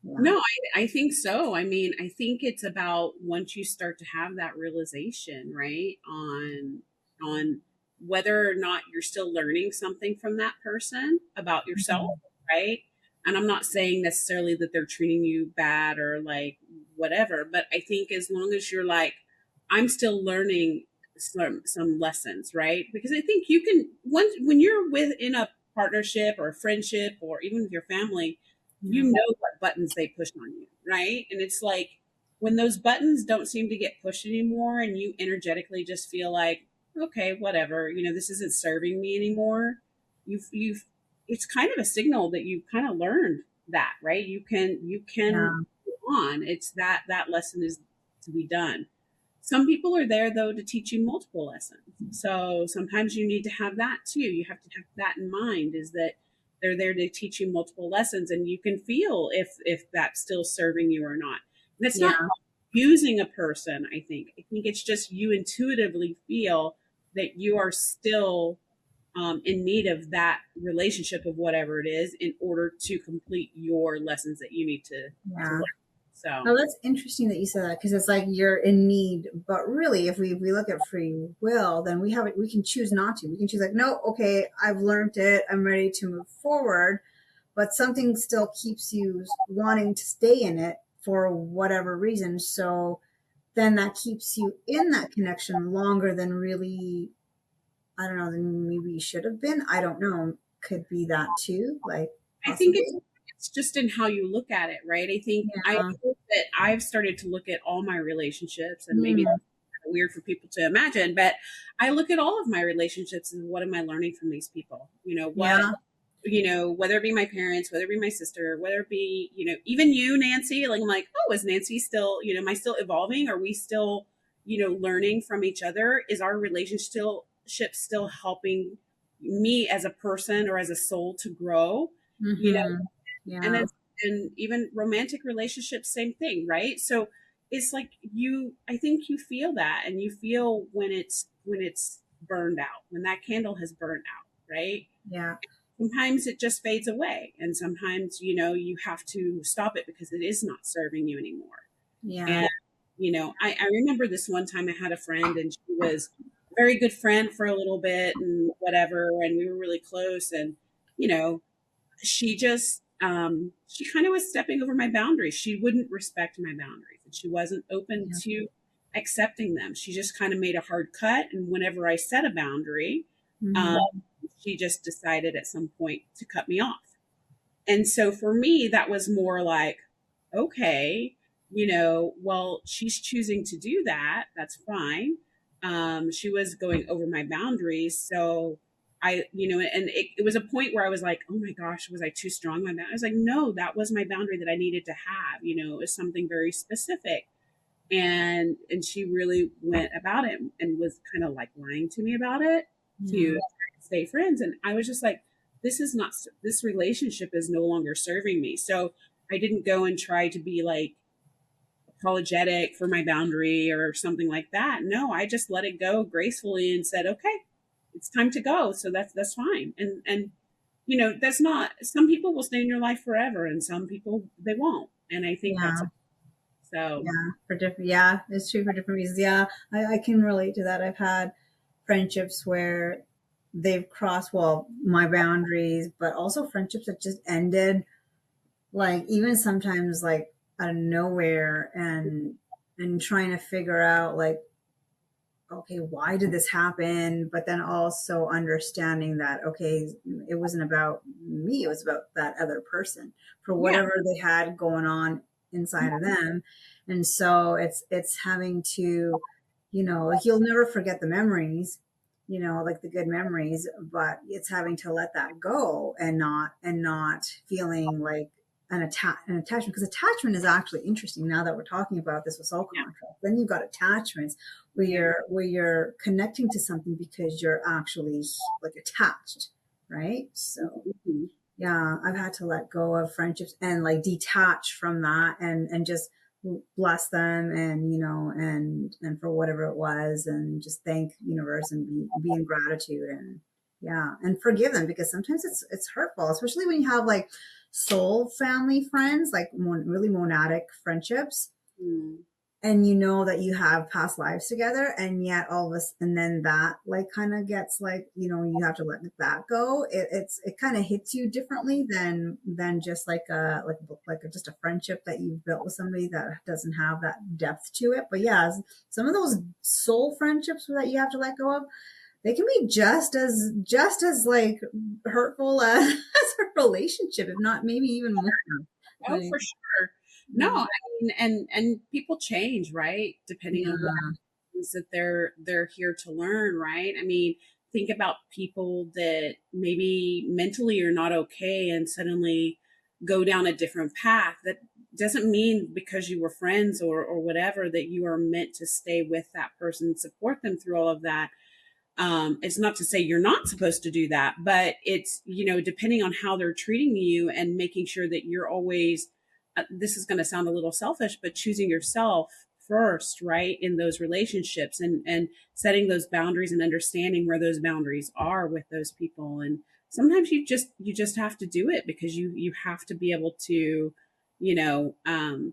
Yeah. No, I think so. I mean, I think it's about once you start to have that realization, right, on whether or not you're still learning something from that person about yourself, Mhm. right? And I'm not saying necessarily that they're treating you bad or like whatever, but I think as long as you're like, I'm still learning some lessons, right? Because I think you can once when you're in a partnership or a friendship or even with your family, you Yeah. know what buttons they push on you, right? And it's like when those buttons don't seem to get pushed anymore and you energetically just feel like, okay, whatever, this isn't serving me anymore. You've it's kind of a signal that you kind of learned that, right? You can Yeah. move on. It's that lesson is to be done. Some people are there though to teach you multiple lessons. So sometimes you need to have that too. You have to have that in mind is that they're there to teach you multiple lessons and you can feel if that's still serving you or not. And it's not Yeah. using a person, I think. I think it's just you intuitively feel that you are still in need of that relationship of whatever it is in order to complete your lessons that you need to Yeah. learn. So Oh, that's interesting that you said that, because it's like you're in need, but really, if we look at free will, then we have it. We can choose not to. We can choose like, no, okay, I've learned it. I'm ready to move forward, but something still keeps you wanting to stay in it for whatever reason. So then that keeps you in that connection longer than really, I don't know, than maybe you should have been. I don't know. Could be that too, like I think possibly. it's just in how you look at it, right? I think I Yeah. hope that I've started to look at all my relationships, and maybe Mm. that's kind of weird for people to imagine, but I look at all of my relationships and what am I learning from these people? Yeah. Whether it be my parents, whether it be my sister, whether it be, even you, Nancy, like I'm like, oh, is Nancy still, am I still evolving? Are we still, learning from each other? Is our relationship still helping me as a person or as a soul to grow? You know, Mm-hmm. and Yeah. then and even romantic relationships, same thing, right? So it's like I think you feel that and you feel when it's burned out, when that candle has burned out, right? Yeah. Sometimes it just fades away and sometimes you have to stop it because it is not serving you anymore. Yeah. And I remember this one time I had a friend and she was a very good friend for a little bit and whatever, and we were really close, and you know she just she kind of was stepping over my boundaries. She wouldn't respect my boundaries, and she wasn't open Yeah. to accepting them. She just kind of made a hard cut. And whenever I set a boundary, um, Mm-hmm. she just decided at some point to cut me off. And so for me, that was more like, okay, well, she's choosing to do that. That's fine. She was going over my boundaries. So and it was a point where I was like, oh my gosh, was I too strong? I was like, no, that was my boundary that I needed to have. It was something very specific. And she really went about it and was kind of like lying to me about it Yeah. to stay friends. And I was just like, this is not, this relationship is no longer serving me. So I didn't go and try to be like apologetic for my boundary or something like that. No, I just let it go gracefully and said, okay, it's time to go. So that's fine. And that's not, some people will stay in your life forever and some people they won't. And I think that's Yeah. so. Yeah. For different, yeah, it's true for different reasons. Yeah. I can relate to that. I've had friendships where they've crossed, well, my boundaries, but also friendships that just ended, like even sometimes like out of nowhere, and trying to figure out like, okay, why did this happen? But then also understanding that, okay, it wasn't about me, it was about that other person for Yeah. whatever they had going on inside of them. And so it's having to, like you'll never forget the memories, like the good memories, but it's having to let that go, and not feeling like an attachment, because attachment is actually interesting now that we're talking about this with soul Yeah. contract. Then you've got attachments where Yeah. you're connecting to something because you're actually like attached, right? So Mhm. yeah, I've had to let go of friendships and like detach from that, and just bless them, and and for whatever it was, and just thank universe, and be in gratitude, and yeah, and forgive them, because sometimes it's hurtful, especially when you have like soul family friends, like really monadic friendships, Mm. and you know that you have past lives together, and yet all of us, and then that like kind of gets like, you have to let that go. It kind of hits you differently than just like just a friendship that you've built with somebody that doesn't have that depth to it. But yeah, some of those soul friendships that you have to let go of, they can be just as like hurtful as a relationship, if not maybe even more. Oh, Like, for sure. No, yeah, I mean, and people change, right? Depending on what yeah, is that they're here to learn, right? I mean, think about people that maybe mentally are not okay and suddenly go down a different path. That doesn't mean because you were friends or whatever that you are meant to stay with that person and support them through all of that. It's not to say you're not supposed to do that, but it's, depending on how they're treating you and making sure that you're always, this is going to sound a little selfish, but choosing yourself first, right, in those relationships, and setting those boundaries and understanding where those boundaries are with those people. And sometimes you just have to do it because you have to be able to, you know, um,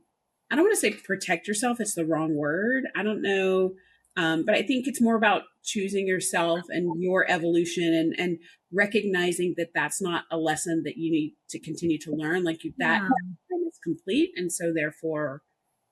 I don't want to say protect yourself. It's the wrong word. I don't know, but I think it's more about choosing yourself and your evolution, and recognizing that that's not a lesson that you need to continue to learn. Like that yeah, time is complete. And so therefore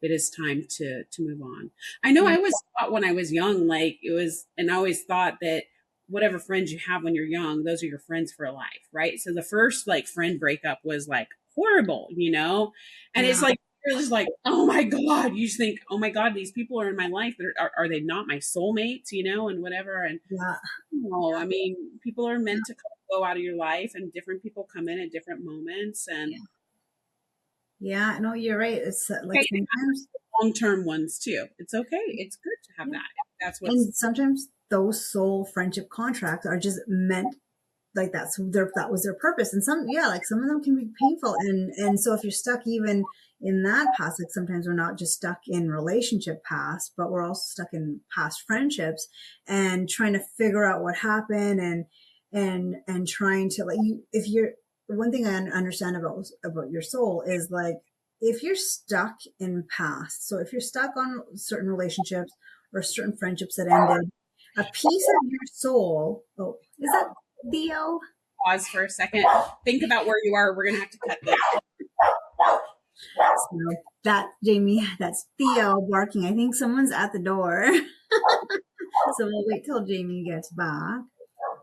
it is time to move on. I know yeah. I was taught when I was young, like it was, and I always thought that whatever friends you have when you're young, those are your friends for life. Right. So the first like friend breakup was like horrible. And it's Yeah, like, you're just like, oh my God. You just think, oh my God, these people are in my life. Are they not my soulmates, and whatever. And yeah, no, I mean, people are meant to go out of your life, and different people come in at different moments. And yeah, yeah. No, you're right. It's like okay, sometimes, long term ones too. It's okay. It's good to have yeah, that. That's what's and sometimes those soul friendship contracts are just meant, like that was their purpose. And some of them can be painful, and so if you're stuck even in that past, like sometimes we're not just stuck in relationship past, but we're also stuck in past friendships, and trying to figure out what happened, and trying to, like, you if you're one thing I understand about your soul is like, if you're stuck in past, so if you're stuck on certain relationships or certain friendships that ended, a piece of your soul, oh, is that Theo? pause for a second. Think about where you are. We're going to have to cut this. So that Jamie, that's Theo barking. I think someone's at the door. So we'll wait till Jamie gets back.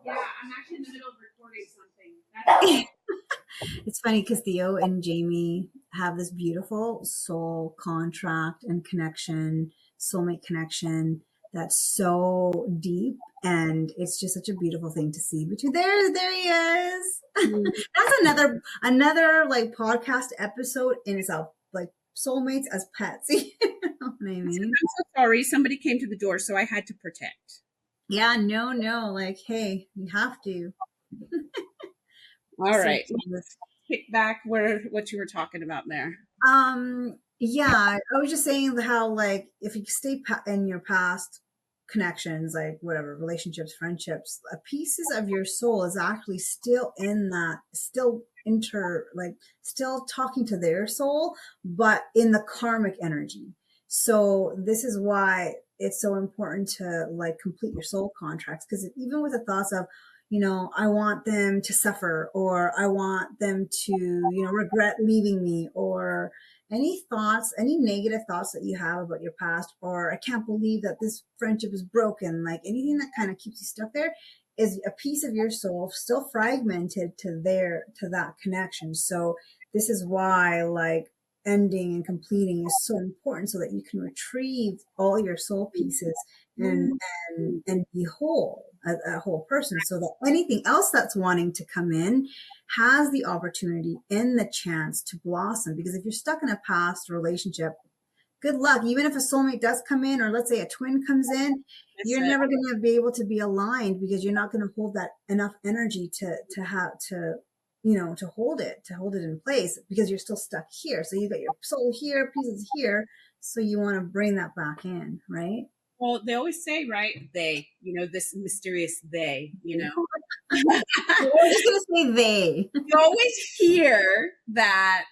Yeah, I'm actually in the middle of recording something. That's It's funny because Theo and Jamie have this beautiful soul contract and connection, soulmate connection that's so deep, and it's just such a beautiful thing to see. But there he is. That's another like podcast episode in itself, like soulmates as pets. You know what I mean? I'm so sorry. Somebody came to the door, so I had to protect. Yeah, no, like, hey, you have to. All So, right. Let's kick back what you were talking about there. yeah, I was just saying how, like, if you stay in your past connections, like whatever, relationships, friendships, pieces of your soul is actually still in that, still still talking to their soul, but in the karmic energy. So this is why it's so important to like complete your soul contracts, because even with the thoughts of, I want them to suffer, or I want them to, regret leaving me, or any thoughts, any negative thoughts that you have about your past, or I can't believe that this friendship is broken, like anything that kind of keeps you stuck there is a piece of your soul still fragmented to that connection. So this is why like ending and completing is so important, so that you can retrieve all your soul pieces and be whole, a whole person, so that anything else that's wanting to come in has the opportunity and the chance to blossom. Because if you're stuck in a past relationship, good luck. Even if a soulmate does come in, or let's say a twin comes in, you're never going to be able to be aligned, because you're not going to hold that enough energy to hold it in place, because you're still stuck here. So you got your soul here, pieces here. So you want to bring that back in, right? Well, they always say, right? This mysterious they, We're just going to say they. You always hear that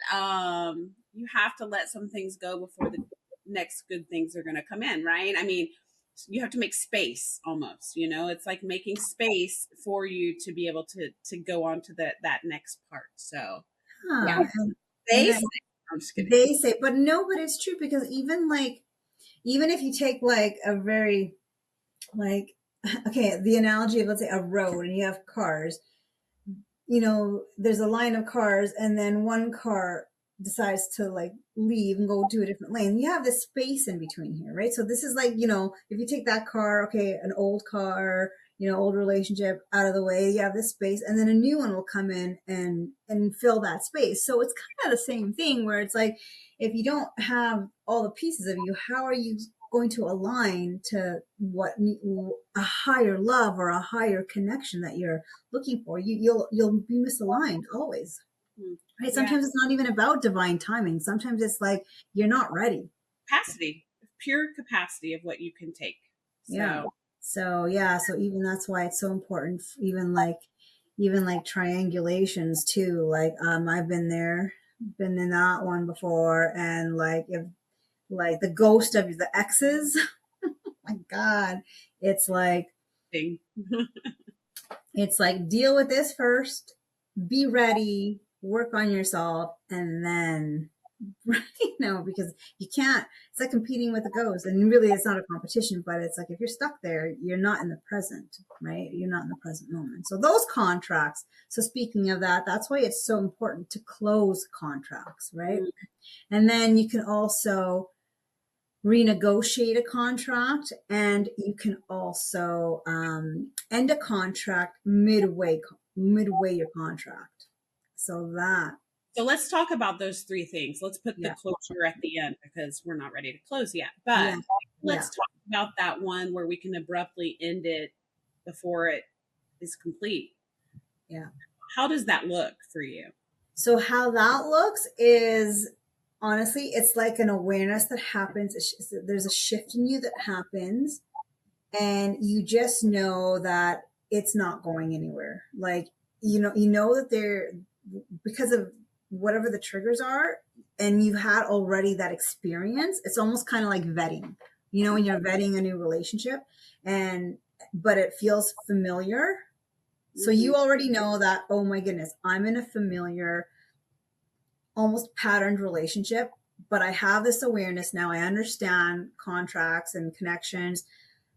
you have to let some things go before the next good things are going to come in, right? I mean, you have to make space almost, it's like making space for you to be able to go on to that next part. So, yeah, Huh. And they then say, I'm just kidding. they say, but no, but it's true, because even if you take like a very like, okay, the analogy of, let's say, a road, and you have cars, there's a line of cars, and then one car decides to like leave and go to a different lane. You have this space in between here, right? So this is like, if you take that car, okay, an old car, old relationship out of the way, you have this space, and then a new one will come in and fill that space. So it's kind of the same thing, where it's like, if you don't have all the pieces of you, how are you going to align to what a higher love or a higher connection that you're looking for? You'll be misaligned always, right? Yeah. Sometimes it's not even about divine timing. Sometimes it's like you're not ready. Capacity, pure capacity of what you can take. So even that's why it's so important. Even like triangulations too. Like I've been in that one before, and like if like the ghost of the exes. Oh my God. It's like, it's like, deal with this first, be ready, work on yourself, and then, because you can't, it's like competing with the ghost. And really, it's not a competition, but it's like, if you're stuck there, you're not in the present, right? You're not in the present moment. So those contracts. So speaking of that, that's why it's so important to close contracts, right? And then you can also renegotiate a contract, and you can also end a contract midway your contract. So let's talk about those three things. Let's put the closure at the end, because we're not ready to close yet. But let's talk about that one where we can abruptly end it before it is complete. Yeah. How does that look for you? So how that looks is, honestly, it's like an awareness that happens. There's a shift in you that happens, and you just know that it's not going anywhere. Like, you know that they're, because of whatever the triggers are, and you had already that experience. It's almost kind of like vetting, when you're vetting a new relationship, but it feels familiar. So you already know that, oh my goodness, I'm in a familiar, almost patterned relationship, but I have this awareness now. I understand contracts and connections.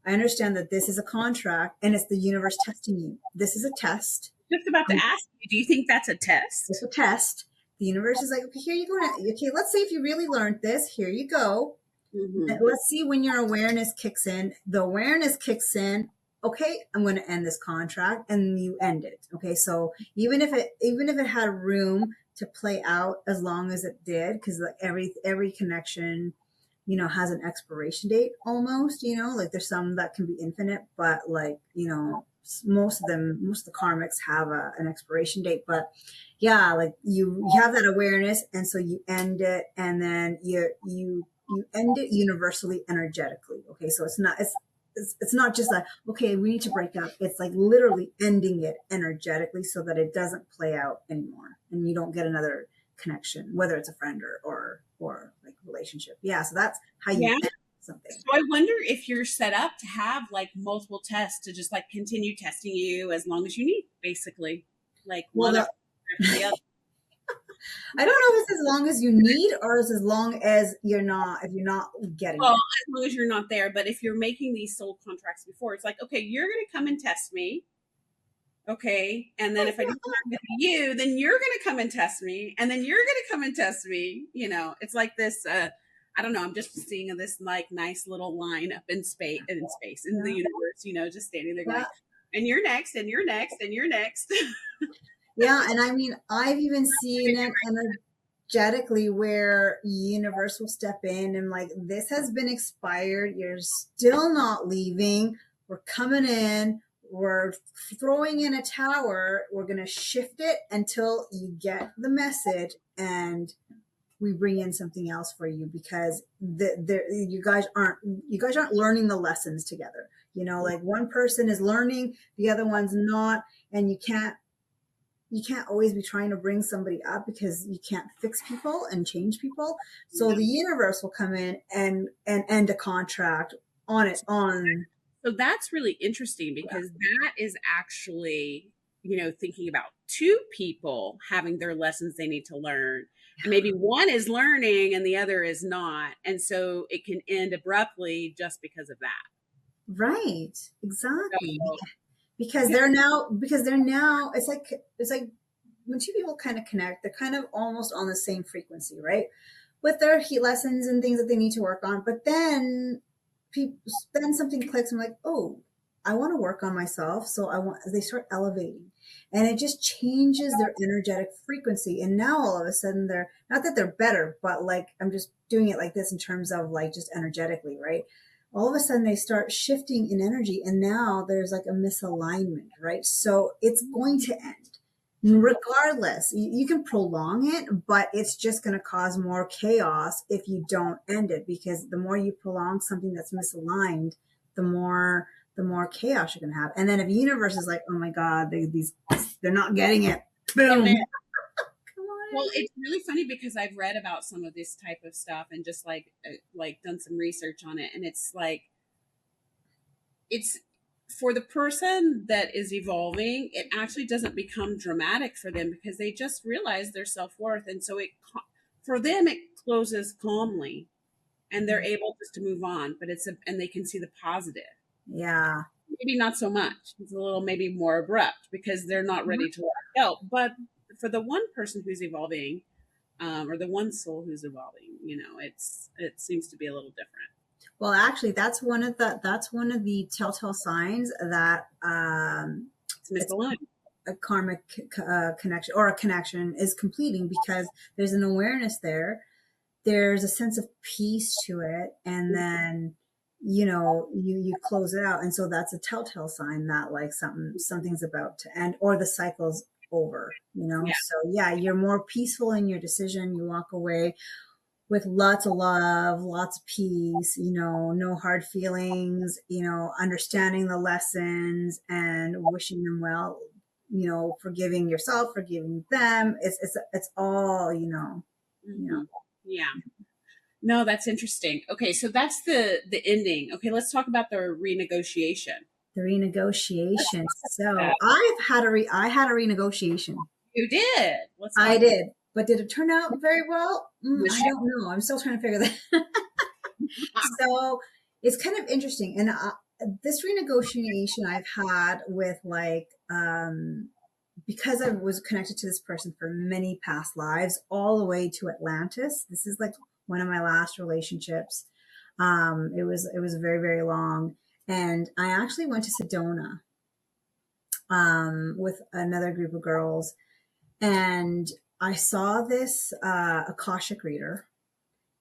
I understand that this is a contract and it's the universe testing you. This is a test. Just about to ask you, do you think that's a It's test? a test. The universe is like, okay, here you go. Okay, let's see if you really learned this. Here you go. Mm-hmm. Let's see when your awareness kicks in. The awareness kicks in. Okay, I'm going to end this contract, and you end it. Okay, so even if it had room to play out as long as it did, because like every connection, has an expiration date almost. Like there's some that can be infinite, but like most of the karmics have an expiration date. But yeah, like you have that awareness, and so you end it, and then you end it universally energetically. Okay, so it's not just like, okay, we need to break up. It's like literally ending it energetically so that it doesn't play out anymore, and you don't get another connection, whether it's a friend or like relationship. Yeah, so that's how you Yeah. end something. So I wonder if you're set up to have like multiple tests to just like continue testing you as long as you need, basically, like Well, one after the other. I don't know if it's as long as you need or it's as long as if you're not getting Well, it. as long as you're not there, but if you're making these soul contracts before, it's like, okay, you're going to come and test me. Okay. And then if I do with you, then you're going to come and test me. And then you're going to come and test me. It's like this, I don't know. I'm just seeing this like nice little line up in the Yeah, universe, just standing there going, yeah, and you're next, and you're next, and you're next. yeah. And I mean, I've even seen it energetically where universe will step in and like, this has been expired. You're still not leaving. We're coming in. We're throwing in a tower. We're going to shift it until you get the message, and we bring in something else for you, because you guys aren't learning the lessons together. Like one person is learning, the other one's not, and you can't always be trying to bring somebody up because you can't fix people and change people. So the universe will come in and end a contract on it on. So that's really interesting because that is actually, thinking about two people having their lessons they need to learn. And maybe one is learning and the other is not. And so it can end abruptly just because of that. Right, exactly. So, Because they're now it's like when two people kind of connect, they're kind of almost on the same frequency, right? With their heat lessons and things that they need to work on. But then people, then something clicks. I'm like, oh, I want to work on myself. So they start elevating, and it just changes their energetic frequency. And now all of a sudden they're not that they're better, but like I'm just doing it like this in terms of like just energetically, right? All of a sudden they start shifting in energy, and now there's like a misalignment, right? So it's going to end regardless. You can prolong it, but it's just going to cause more chaos if you don't end it, because the more you prolong something that's misaligned, the more chaos you're going to have. And then if the universe is like, oh my god, they're not getting it, boom. amen. Come Well, on. it's really funny because I've read about some of this type of stuff and just like done some research on it, and it's like it's for the person that is evolving, it actually doesn't become dramatic for them because they just realize their self-worth, and so for them it closes calmly and they're able just to move on, but and they can see the positive. Yeah. Maybe not so much. It's a little maybe more abrupt because they're not ready to let go. But for the one person who's evolving, or the one soul who's evolving, it seems to be a little different. Well, actually, that's one of the telltale signs that It's it's misaligned. a karmic connection, or a connection is completing, because there's an awareness there. There's a sense of peace to it, and then you close it out, and so that's a telltale sign that like something's about to end, or the cycle's over. Yeah. So yeah, you're more peaceful in your decision. You walk away with lots of love, lots of peace, no hard feelings, understanding the lessons and wishing them well, forgiving yourself, forgiving them. It's all, Hmm. Yeah. No, that's interesting. Okay, so that's the ending. Okay, let's talk about the renegotiation. The renegotiation. Yeah, So I had a renegotiation. you did. Let's I talk did, but did it turn out very well? about I don't know. I'm still trying to figure that. So it's kind of interesting, and this renegotiation I've had with like because I was connected to this person for many past lives, all the way to Atlantis. This is like one of my last relationships. It was very very long, and I actually went to Sedona with another group of girls, and I saw this Akashic reader,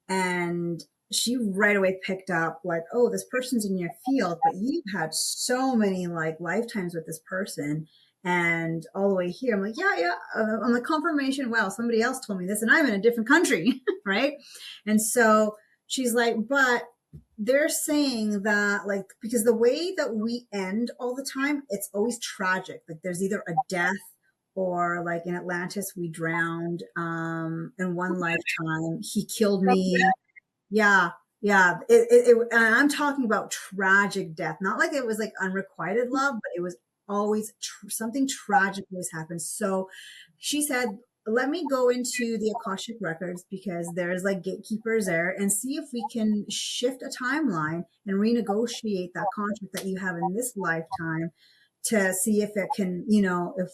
and she right away picked up like, oh, this person's in your field, but you've had so many like lifetimes with this person, and all the way here I'm like, yeah, yeah, on the confirmation, wow, somebody else told me this and I'm in a different country. Right. And so she's like, but they're saying that like, because the way that we end all the time, it's always tragic. Like there's either a death, or like in Atlantis we drowned in one lifetime, he killed me. Yeah, yeah. And I'm talking about tragic death, not like it was like unrequited love, but it was always something tragic always happens. So she said, let me go into the Akashic records, because there's like gatekeepers there, and see if we can shift a timeline and renegotiate that contract that you have in this lifetime, to see if it can, if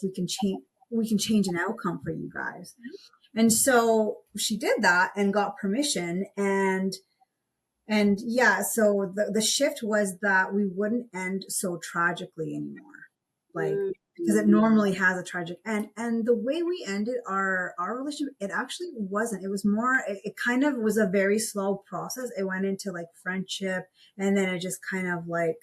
we can change an outcome for you guys. And so she did that and got permission, and yeah, so the shift was that we wouldn't end so tragically anymore. Like, because it Mhm. normally has a tragic end. And the way we ended our relationship, it actually wasn't. It was more, it kind of was a very slow process. It went into like friendship, and then it just kind of like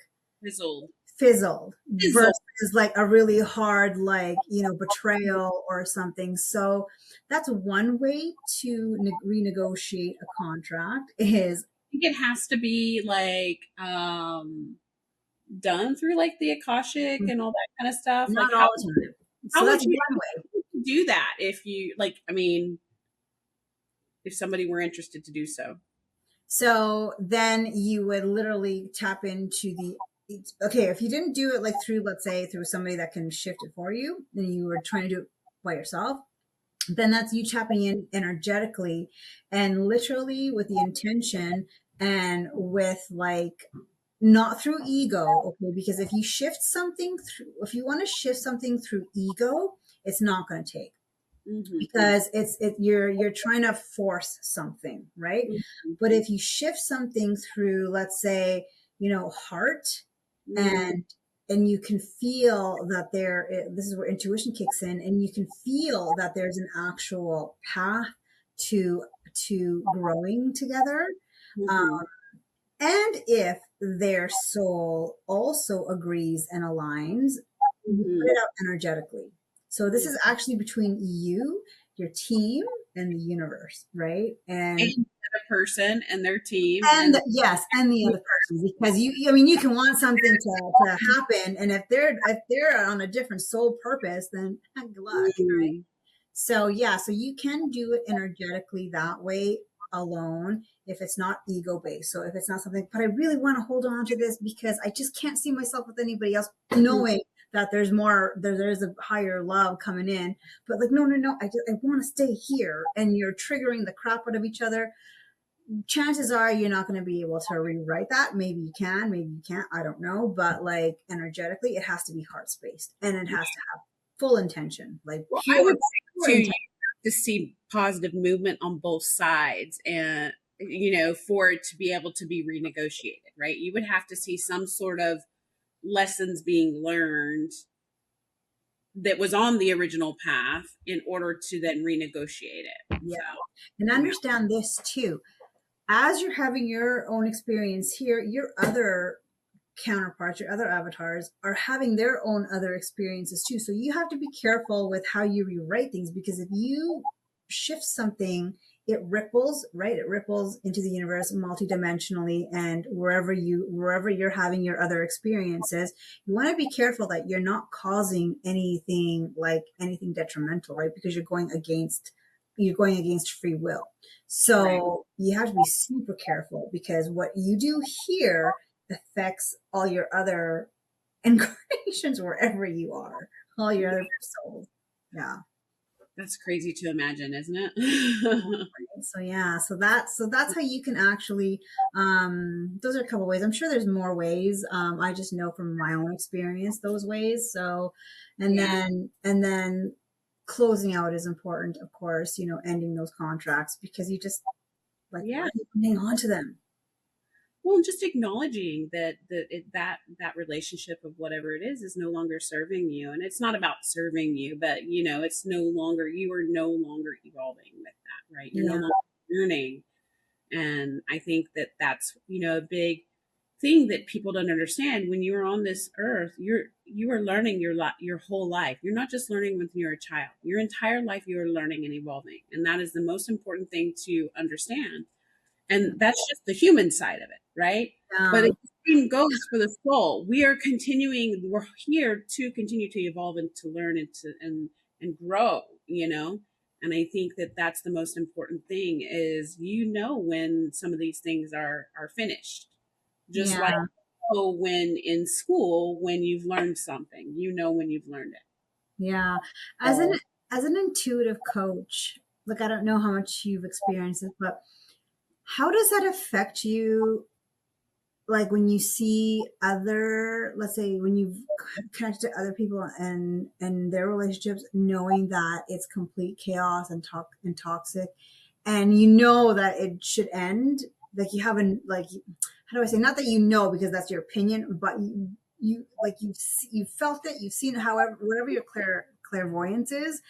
Fizzled. fizzled, Fizzled. versus like a really hard like betrayal or something. So that's one way to renegotiate a contract, is I think it has to be like done through like the Akashic and all that kind of stuff. Like not all the time. So how would that's you one way. do that if you like, I mean, if somebody were interested to do so? So then you would literally tap into the, okay, if you didn't do it like through, let's say, through somebody that can shift it for you, and you were trying to do it by yourself, then that's you tapping in energetically and literally with the intention, and with like, not through ego. Okay, because if you shift something through, if you want to shift something through ego, it's not going to take, Mm-hmm. because you're trying to force something, right? But if you shift something through, let's say, heart, Mm-hmm. and you can feel that this is where intuition kicks in, and you can feel that there's an actual path to growing together. Mm-hmm. um, and if their soul also agrees and aligns, you put Mm-hmm. it out energetically. So this is actually between you, your team, and the universe, right? And the other person and their team And and yes, and the other person, because I mean, you can want something to happen, and if they're on a different soul purpose, then good luck. mm, So yeah, so you can do it energetically that way alone, if it's not ego based. So if it's not something, but I really want to hold on to this because I just can't see myself with anybody else, knowing that there's more, there's a higher love coming in. But like, no, no, no, I want to stay here, and you're triggering the crap out of each other. Chances are you're not going to be able to rewrite that. Maybe you can, maybe you can't. I don't know. But like energetically, it has to be heart spaced, and it has to have full intention, like well, I pure, would say pure too, you intention. have to see positive movement on both sides, and for it to be able to be renegotiated, right? You would have to see some sort of lessons being learned that was on the original path in order to then renegotiate it. Yeah. So, And you know, understand this too. As you're having your own experience here, your other counterparts, your other avatars are having their own other experiences too. So you have to be careful with how you rewrite things, because if you shift something, it ripples, right? It ripples into the universe multidimensionally, and wherever you're having your other experiences, you want to be careful that you're not causing anything detrimental, right? Because you're going against free will. right. So you have to be super careful, because what you do here affects all your other incarnations wherever you are, all your other souls. Yeah. That's crazy to imagine, isn't it? So yeah, so that's how you can actually those are a couple ways. I'm sure there's more ways. I just know from my own experience those ways. So and Yeah. then closing out is important, of course, ending those contracts because you just like why Yeah. are you hang on to them? Well, just acknowledging that relationship of whatever it is no longer serving you, and it's not about serving you, but it's no longer, you are no longer evolving with that, right? You're no Yeah, longer learning, and I think that that's a big thing that people don't understand. When you're on this earth, you are learning your whole life. You're not just learning when you're a child. Your entire life, you are learning and evolving, and that is the most important thing to understand, and that's just the human side of it, right? But yeah, the same goes for the soul. We're here to continue to evolve and to learn and grow, and I think that that's the most important thing is when some of these things are finished, just like yeah, when in school, when you've learned something, when you've learned it. yeah. As an So as an intuitive coach, like I don't know how much you've experienced it, but how does that affect you, like when you see other, let's say when you've connected to other people and their relationships, knowing that it's complete chaos and toxic, and that it should end, like you haven't, like, how do I say, not that because that's your opinion, but you like you felt it, you've seen it, however, whatever your clairvoyance is,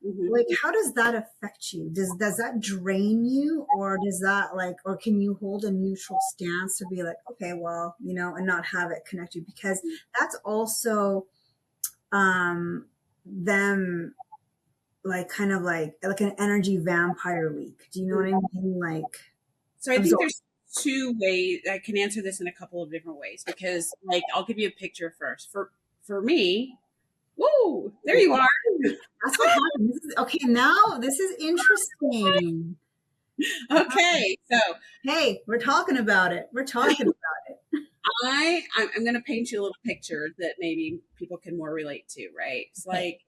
mhm. like how does that affect you? Does that drain you, or does that, like, or can you hold a neutral stance to be like, okay, well, and not have it connect you, because that's also them, like, kind of like an energy vampire leak. Do you know what I mean? Like So I think absorb. there's two ways I can answer this in a couple of different ways because, like, I'll give you a picture first. For me, woo, there you are. That's what happened. Okay, now this is interesting. Okay, so Hey, we're talking about it. We're talking about it. I'm going to paint you a little picture that maybe people can more relate to. Right? It's Okay. like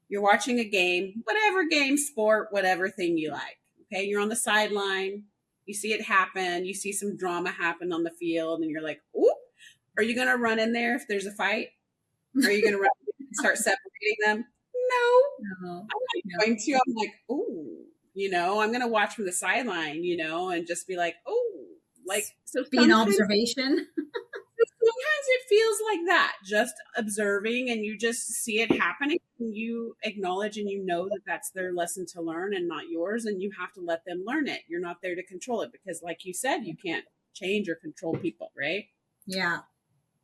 you're watching a game, whatever game, sport, whatever thing you like. Okay, you're on the sideline. You see it happen. You see some drama happen on the field, and you're like, "Ooh, are you going to run in there if there's a fight? Are you going to run and start separating them? No, No, I'm no. not going to. I'm like, ooh, I'm going to watch from the sideline, and just be like, oh, like, so Be an sometimes observation. it feels like that, just observing, and you just see it happening, and you acknowledge and that that's their lesson to learn and not yours, and you have to let them learn it. You're not there to control it because, like you said, you can't change or control people, right? Yeah.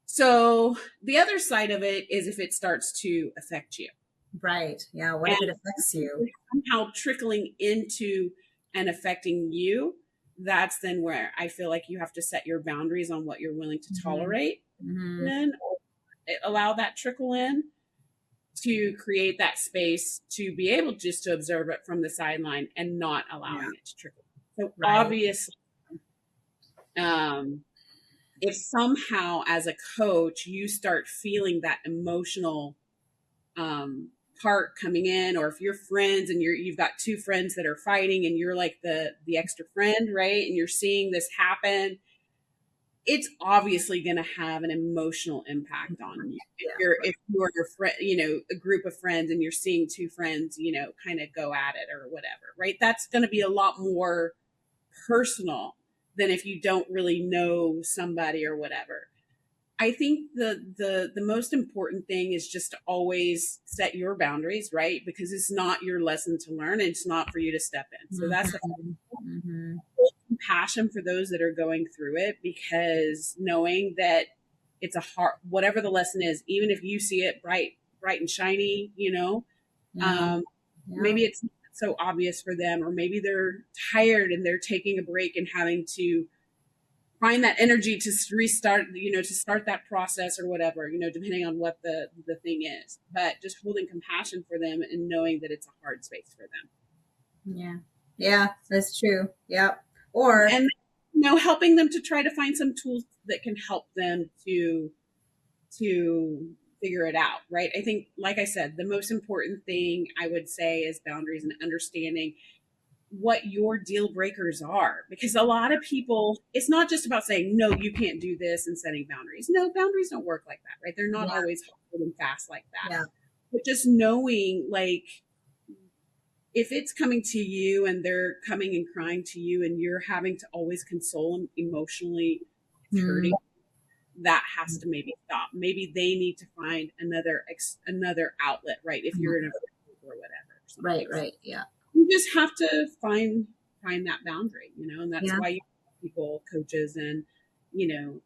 So the other side of it is if it starts to affect you. Right. Yeah. What And if it affects you? somehow trickling into and affecting you, that's then where I feel like you have to set your boundaries on what you're willing to Hmm. tolerate, Hmm. then allow that trickle in to create that space to be able just to observe it from the sideline and not Yeah. allowing it to trickle. So Right. obviously, um, if somehow as a coach you start feeling that emotional um, part coming in, or if you're friends and you've got two friends that are fighting and you're like the extra friend, right? And you're seeing this happen, it's obviously going to have an emotional impact on you. If Yeah. you're if you're your friend, a group of friends, and you're seeing two friends, kind of go at it or whatever, right? That's going to be a lot more personal than if you don't really know somebody or whatever. I think the most important thing is just to always set your boundaries, right? Because it's not your lesson to learn, and it's not for you to step in. So that's the Hmm. Hmm. compassion for those that are going through it, because knowing that it's a hard, whatever the lesson is, even if you see it bright and shiny, Yeah. um, Yeah. maybe it's not so obvious for them, or maybe they're tired and they're taking a break and having to find that energy to restart, to start that process or whatever, depending on what the thing is. But just holding compassion for them and knowing that it's a hard space for them. Yeah. Yeah. That's true. Yep. Or And helping them to try to find some tools that can help them to to figure it out, right? I think, like I said, the most important thing I would say is boundaries and understanding what your deal breakers are. Because a lot of people, it's not just about saying, no, you can't do this and setting boundaries. No, boundaries don't work like that, right? They're not Yeah. always hard and fast like that. Yeah. But just knowing, like, if it's coming to you and they're coming and crying to you and you're having to always console them emotionally, it's hurting. Mm. That has to maybe stop. Maybe they need to find another outlet, right? If you're in a group or whatever, or Right. something. So Right. Yeah. you just have to find that boundary, and that's Yeah. why you have people, coaches, and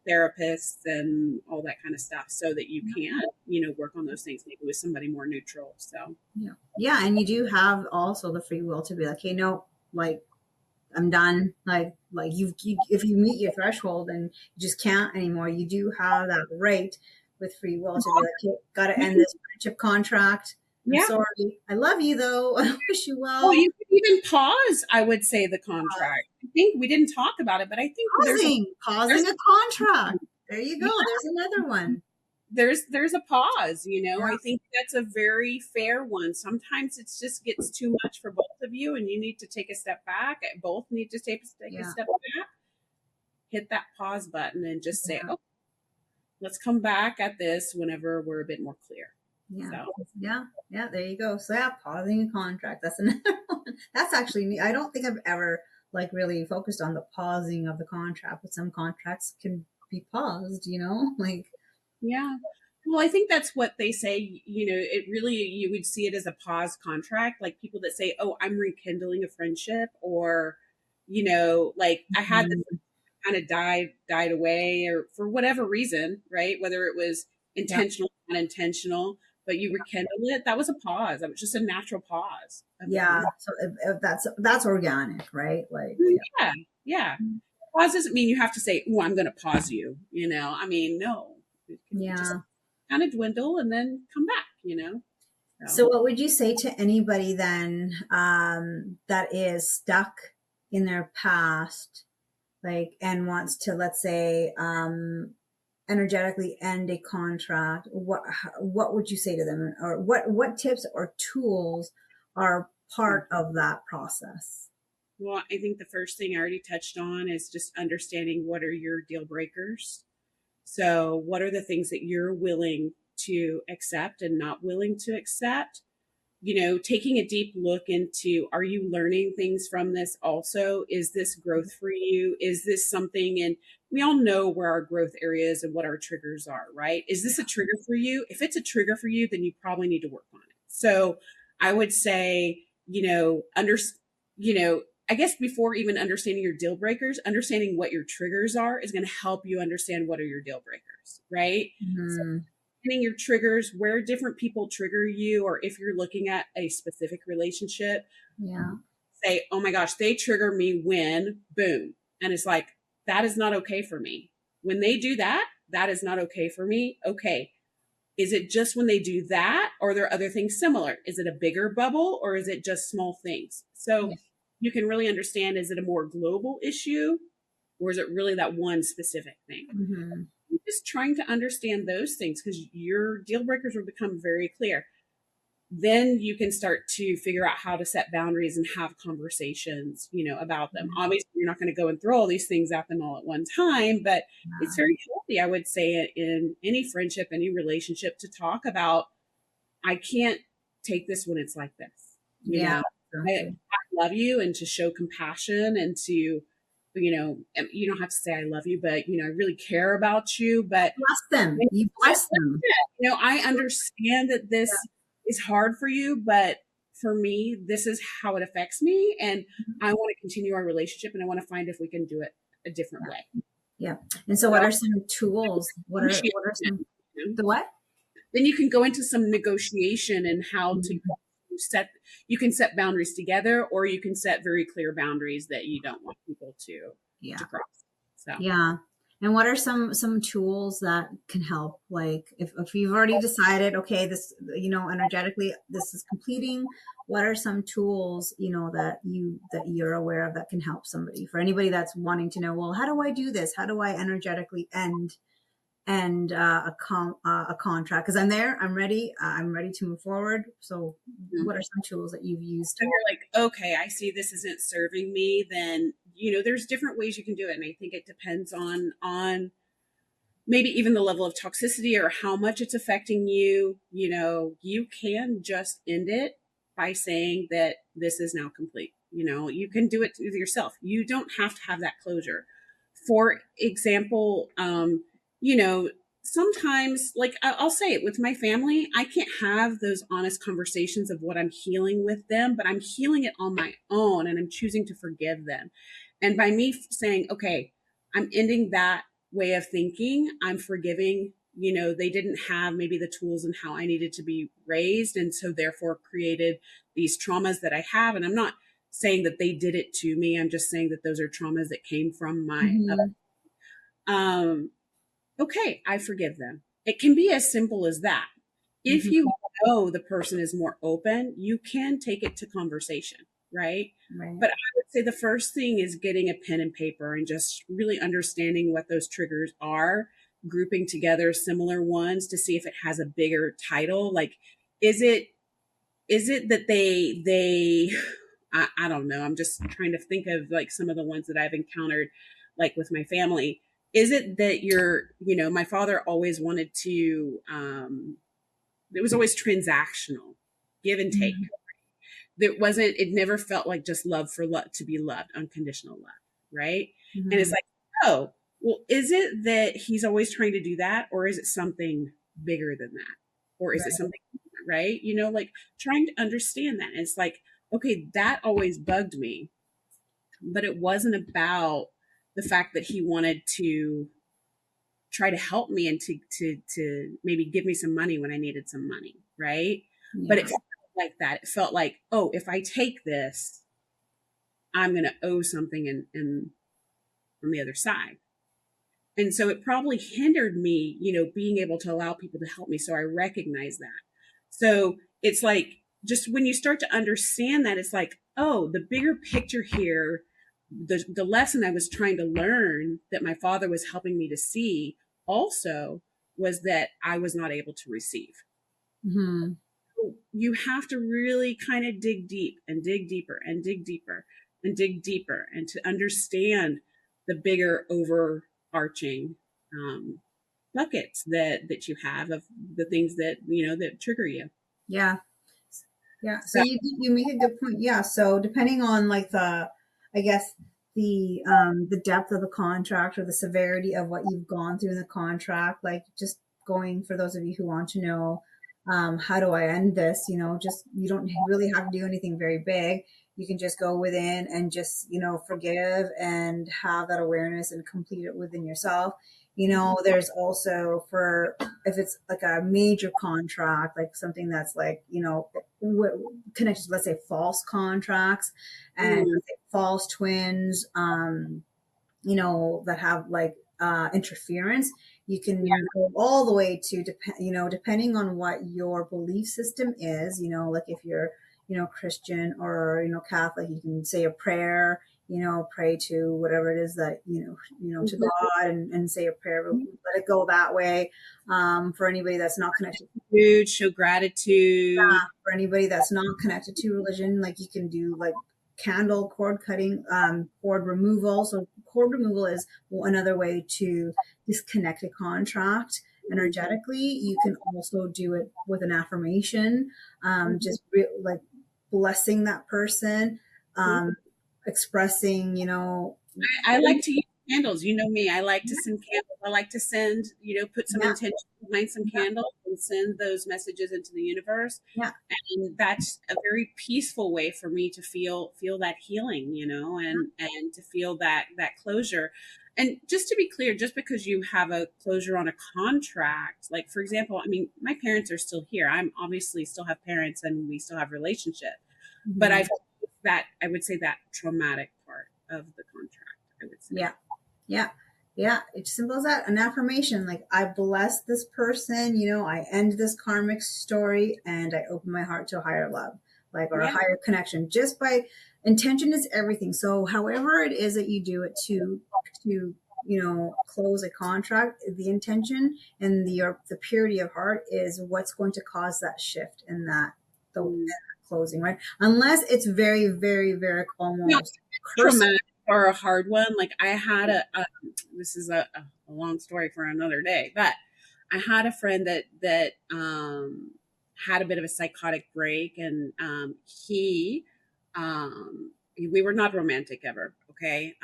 therapists and all that kind of stuff, so that you can work on those things maybe with somebody more neutral. So Yeah. Yeah. And you do have also the free will to be like, hey, no, like I'm done. Like if you meet your threshold and you just can't anymore, you do have that right with free will to be like, hey, got to end this friendship contract. I'm yeah. sorry. I love you though. I wish you Well, well. you could even pause, I would say, the contract. I think we didn't talk about it, but I think Pausing there's a contract. There you go. yeah, There's another one. there's a pause. Yeah. I think that's a very fair one. Sometimes it just gets too much for both of you, and you need to take a step back. Both need to take a Yeah. step back, hit that pause button, and just say, Yeah. "Oh, let's come back at this whenever we're a bit more clear." Yeah. So Yeah. Yeah. There you go. So yeah, pausing a contract. That's another one. That's actually neat. I don't think I've ever like really focused on the pausing of the contract, but some contracts can be paused, like yeah. Well, I think that's what they say. It really, you would see it as a pause contract, like people that say, "Oh, I'm rekindling a friendship," or, like I had this Mhm. kind of died away, or for whatever reason, right? Whether it was Yeah. intentional, unintentional, but you rekindled it. That was a pause. That was just a natural pause of the Yeah. conversation. So if that's organic, right? Like, yeah. Yeah, yeah. Pause doesn't mean you have to say, "Oh, I'm going to pause you." I mean, no, it can just Yeah. kind of dwindle and then come back. So, So what would you say to anybody then that is stuck in their past, like, and wants to, let's say, energetically end a contract? What would you say to them, or what tips or tools are part of that process? well, I think the first thing I already touched on is just understanding what are your deal breakers. So, what are the things that you're willing to accept and not willing to accept? Taking a deep look into, are you learning things from this also? Is this growth for you? Is this something, and we all know where our growth areas and what our triggers are, right? Is this a trigger for you? If it's a trigger for you, then you probably need to work on it. So I would say, you know, I guess before even understanding your deal breakers, understanding what your triggers are is going to help you understand what are your deal breakers, right? Hmm. Your triggers, where different people trigger you, or if you're looking at a specific relationship, Yeah. say, "Oh my gosh, they trigger me when boom." And it's like, that is not okay for me. When they do that, that is not okay for me. Okay. Is it just when they do that, or are there other things similar? Is it a bigger bubble, or is it just small things? So Yeah. you can really understand, is it a more global issue, or is it really that one specific thing? Hmm. Just trying to understand those things, because your deal breakers will become very clear. Then you can start to figure out how to set boundaries and have conversations, about them. Obviously, you're not going to go and throw all these things at them all at one time, but it's very healthy, I would say, in any friendship, any relationship, to talk about, I can't take this when it's like this. Yeah. I Exactly. love you, and to show compassion, and to, you don't have to say I love you, but, I really care about you. But Bless them. You bless them. I understand that this is hard for you, but for me, this is how it affects me. And I want to continue our relationship, and I want to find if we can do it a different way. Yeah. And so what So are some tools? What are some, the what? then you can go into some negotiation and how to set, you can set boundaries together, or you can set very clear boundaries that you don't want people to Yeah. cross. So Yeah. And what are some tools that can help? Like if you've already decided, okay, this, energetically this is completing, what are some tools, that you're aware of that can help somebody? For anybody that's wanting to know, well, how do I do this? How do I energetically end and a contract, because I'm ready. I'm ready to move forward. So what are some tools that you've used? When you're like, okay, I see this isn't serving me, then there's different ways you can do it, and I think it depends on maybe even the level of toxicity or how much it's affecting you. You can just end it by saying that this is now complete. You can do it with yourself. You don't have to have that closure. For example, you know, sometimes, like I'll say it with my family, I can't have those honest conversations of what I'm healing with them, but I'm healing it on my own and I'm choosing to forgive them. And by me saying, okay, I'm ending that way of thinking, I'm forgiving. They didn't have maybe the tools and how I needed to be raised. And so therefore created these traumas that I have. And I'm not saying that they did it to me. I'm just saying that those are traumas that came from my up. Mm-hmm. Um, okay, I forgive them. It can be as simple as that. If Mm-hmm. you know the person is more open, you can take it to conversation, right? Right. But I would say the first thing is getting a pen and paper and just really understanding what those triggers are, grouping together similar ones to see if it has a bigger title. Like, is it that they I don't know. I'm just trying to think of like some of the ones that I've encountered, like with my family. Is it that my father always wanted to, it was always transactional, give and take. Mm-hmm. It never felt like just love for love, to be loved, unconditional love, right? And it's Mm-hmm. like, oh, well, is it that he's always trying to do that, or is it something bigger than that? Or is it Right. something, right? Like trying to understand that. And it's like, okay, that always bugged me, but it wasn't about the fact that he wanted to try to help me and to maybe give me some money when I needed some money, right? But it Yeah. felt like that. It felt like, oh, if I take this, I'm going to owe something in on the other side. And so it probably hindered me, being able to allow people to help me. So I recognize that. So it's like, just when you start to understand that, it's like, oh, the bigger picture here, the lesson I was trying to learn that my father was helping me to see also was that I was not able to receive. Mm-hmm. You have to really kind of dig deep and dig deeper and dig deeper and dig deeper and to understand the bigger overarching buckets that you have of the things that that trigger you. Yeah. Yeah. So So you make a good point. Yeah. So depending on like I guess the depth of the contract or the severity of what you've gone through in the contract, like just going for those of you who want to know, how do I end this? Just you don't really have to do anything very big. You can just go within and just, forgive and have that awareness and complete it within yourself. There's also for if it's like a major contract, like something that's like, connected to, let's say, false contracts and mm, let's say, false twins, that have like interference. You yeah, can go all the way to depending on what your belief system is. Like if you're Christian or Catholic, you can say a prayer. Pray to whatever it is that to mm-hmm. God, and say a prayer. Let it go that way. For anybody that's not connected, Food, show gratitude. for anybody that's not connected to religion, like you can do like candle cord cutting, cord removal. So cord removal is another way to disconnect a contract energetically. You can also do it with an affirmation, Mm-hmm. just like blessing that person, expressing, I like to use candles. You know me. I like to send candles. I like to send, put some yeah, intention behind some yeah, candles and send those messages into the universe. yeah, And that's a very peaceful way for me to feel that healing, and to feel that closure. And just to be clear, just because you have a closure on a contract, like for example, I mean, my parents are still here. I'm obviously still have parents and we still have relationship, but hmm I've that I would say that traumatic part of the contract, I would say. yeah. Yeah. Yeah. It's simple as that. An affirmation like, I bless this person, I end this karmic story and I open my heart to a higher love, like, or a Yeah. higher connection. Just by intention is everything. So however it is that you do it to close a contract, the intention and the purity of heart is what's going to cause that shift in the Mm. closing, right? Unless it's very, very, very No, almost cursive. traumatic or a hard one. Like I had this is a long story for another day, but I had a friend that had a bit of a psychotic break, and we were not romantic ever. Okay,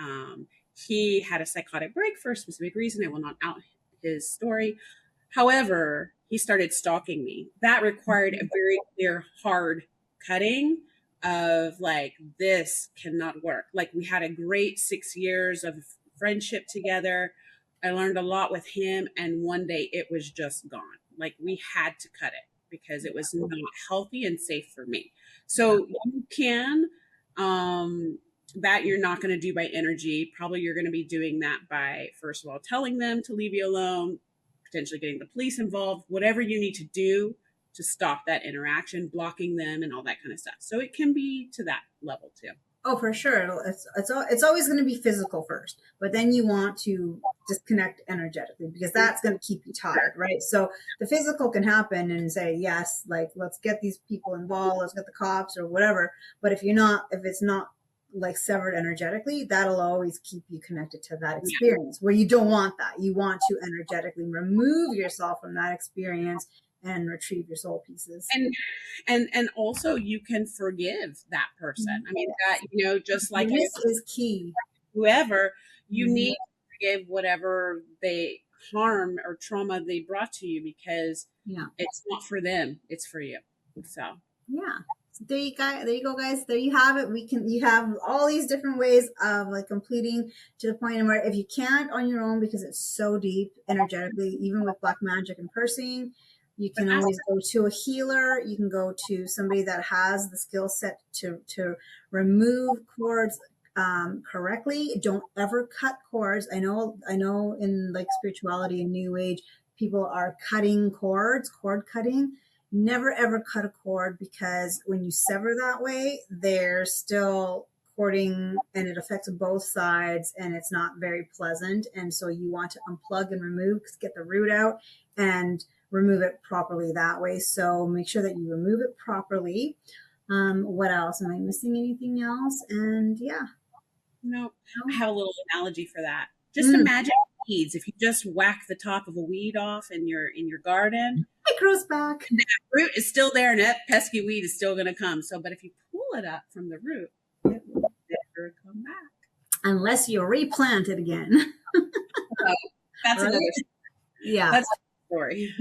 he had a psychotic break for a specific reason. I will not out his story. However, he started stalking me. That required a very clear, hard cutting of like, this cannot work. Like, we had a great 6 years of friendship together. I learned a lot with him. And one day it was just gone. Like, we had to cut it because it was not healthy and safe for me. Yeah. So you can, that you're not going to do by energy. Probably you're going to be doing that by, first of all, telling them to leave you alone, potentially getting the police involved, whatever you need to do to stop that interaction, blocking them and all that kind of stuff. So it can be to that level too. Oh, for sure. It's always going to be physical first, but then you want to disconnect energetically because that's going to keep you tired, right? So the physical can happen and say, yes, like let's get these people involved, let's get the cops or whatever. But if it's not like severed energetically, that'll always keep you connected to that Yeah. experience where you don't want that. You want to energetically remove yourself from that experience and retrieve your soul pieces. And also you can forgive that person. I mean, that, just like Forgiveness is key. whoever, you Mhm. need to forgive whatever they harm or trauma they brought to you, because Yeah. it's not for them, it's for you. So Yeah. So there you go, guys. There you have it. You have all these different ways of like completing to the point where if you can't on your own because it's so deep energetically, even with black magic and cursing, you but can ask. always go to a healer. You can go to somebody that has the skill set to remove cords correctly. Don't ever cut cords. I know in like spirituality and new age, people are cutting cords, cord cutting. Never ever cut a cord because when you sever that way, they're still cording and it affects both sides and it's not very pleasant. And so you want to unplug and remove, get the root out and remove it properly that way. So make sure that you remove it properly. What else? Am I missing anything else? And yeah. No, I No. have a little analogy for that. Just Mm, imagine weeds. If you just whack the top of a weed off in your garden, it grows back. that root is still there, and that pesky weed is still going to come. So, but if you pull it up from the root, it will never come back. Unless you replant it again. So that's Right? another. Yeah. That's a story.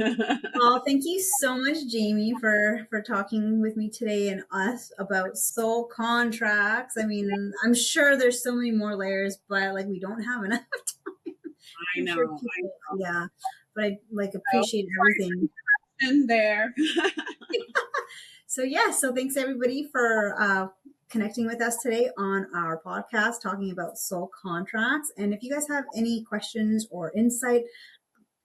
Well, thank you so much, Jamie, for talking with me today and us about soul contracts. I mean, I'm sure there's so many more layers, but like we don't have enough time. I I'm know. sure I people, know. yeah. But I like So, appreciate everything. in there. So yeah, so thanks everybody for connecting with us today on our podcast talking about soul contracts. And if you guys have any questions or insight,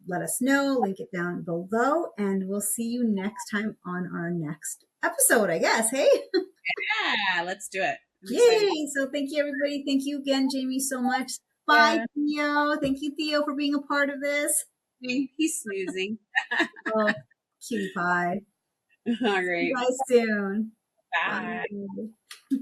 let us know, link it down below, and we'll see you next time on our next episode, I guess. Hey, Yeah, let's do it. I'm excited. yay! So, thank you, everybody. Thank you again, Jamie, so much. Bye, Yeah, Theo. Thank you, Theo, for being a part of this. he's snoozing. Oh, cutie pie. All See you right. guys soon. Bye. Bye.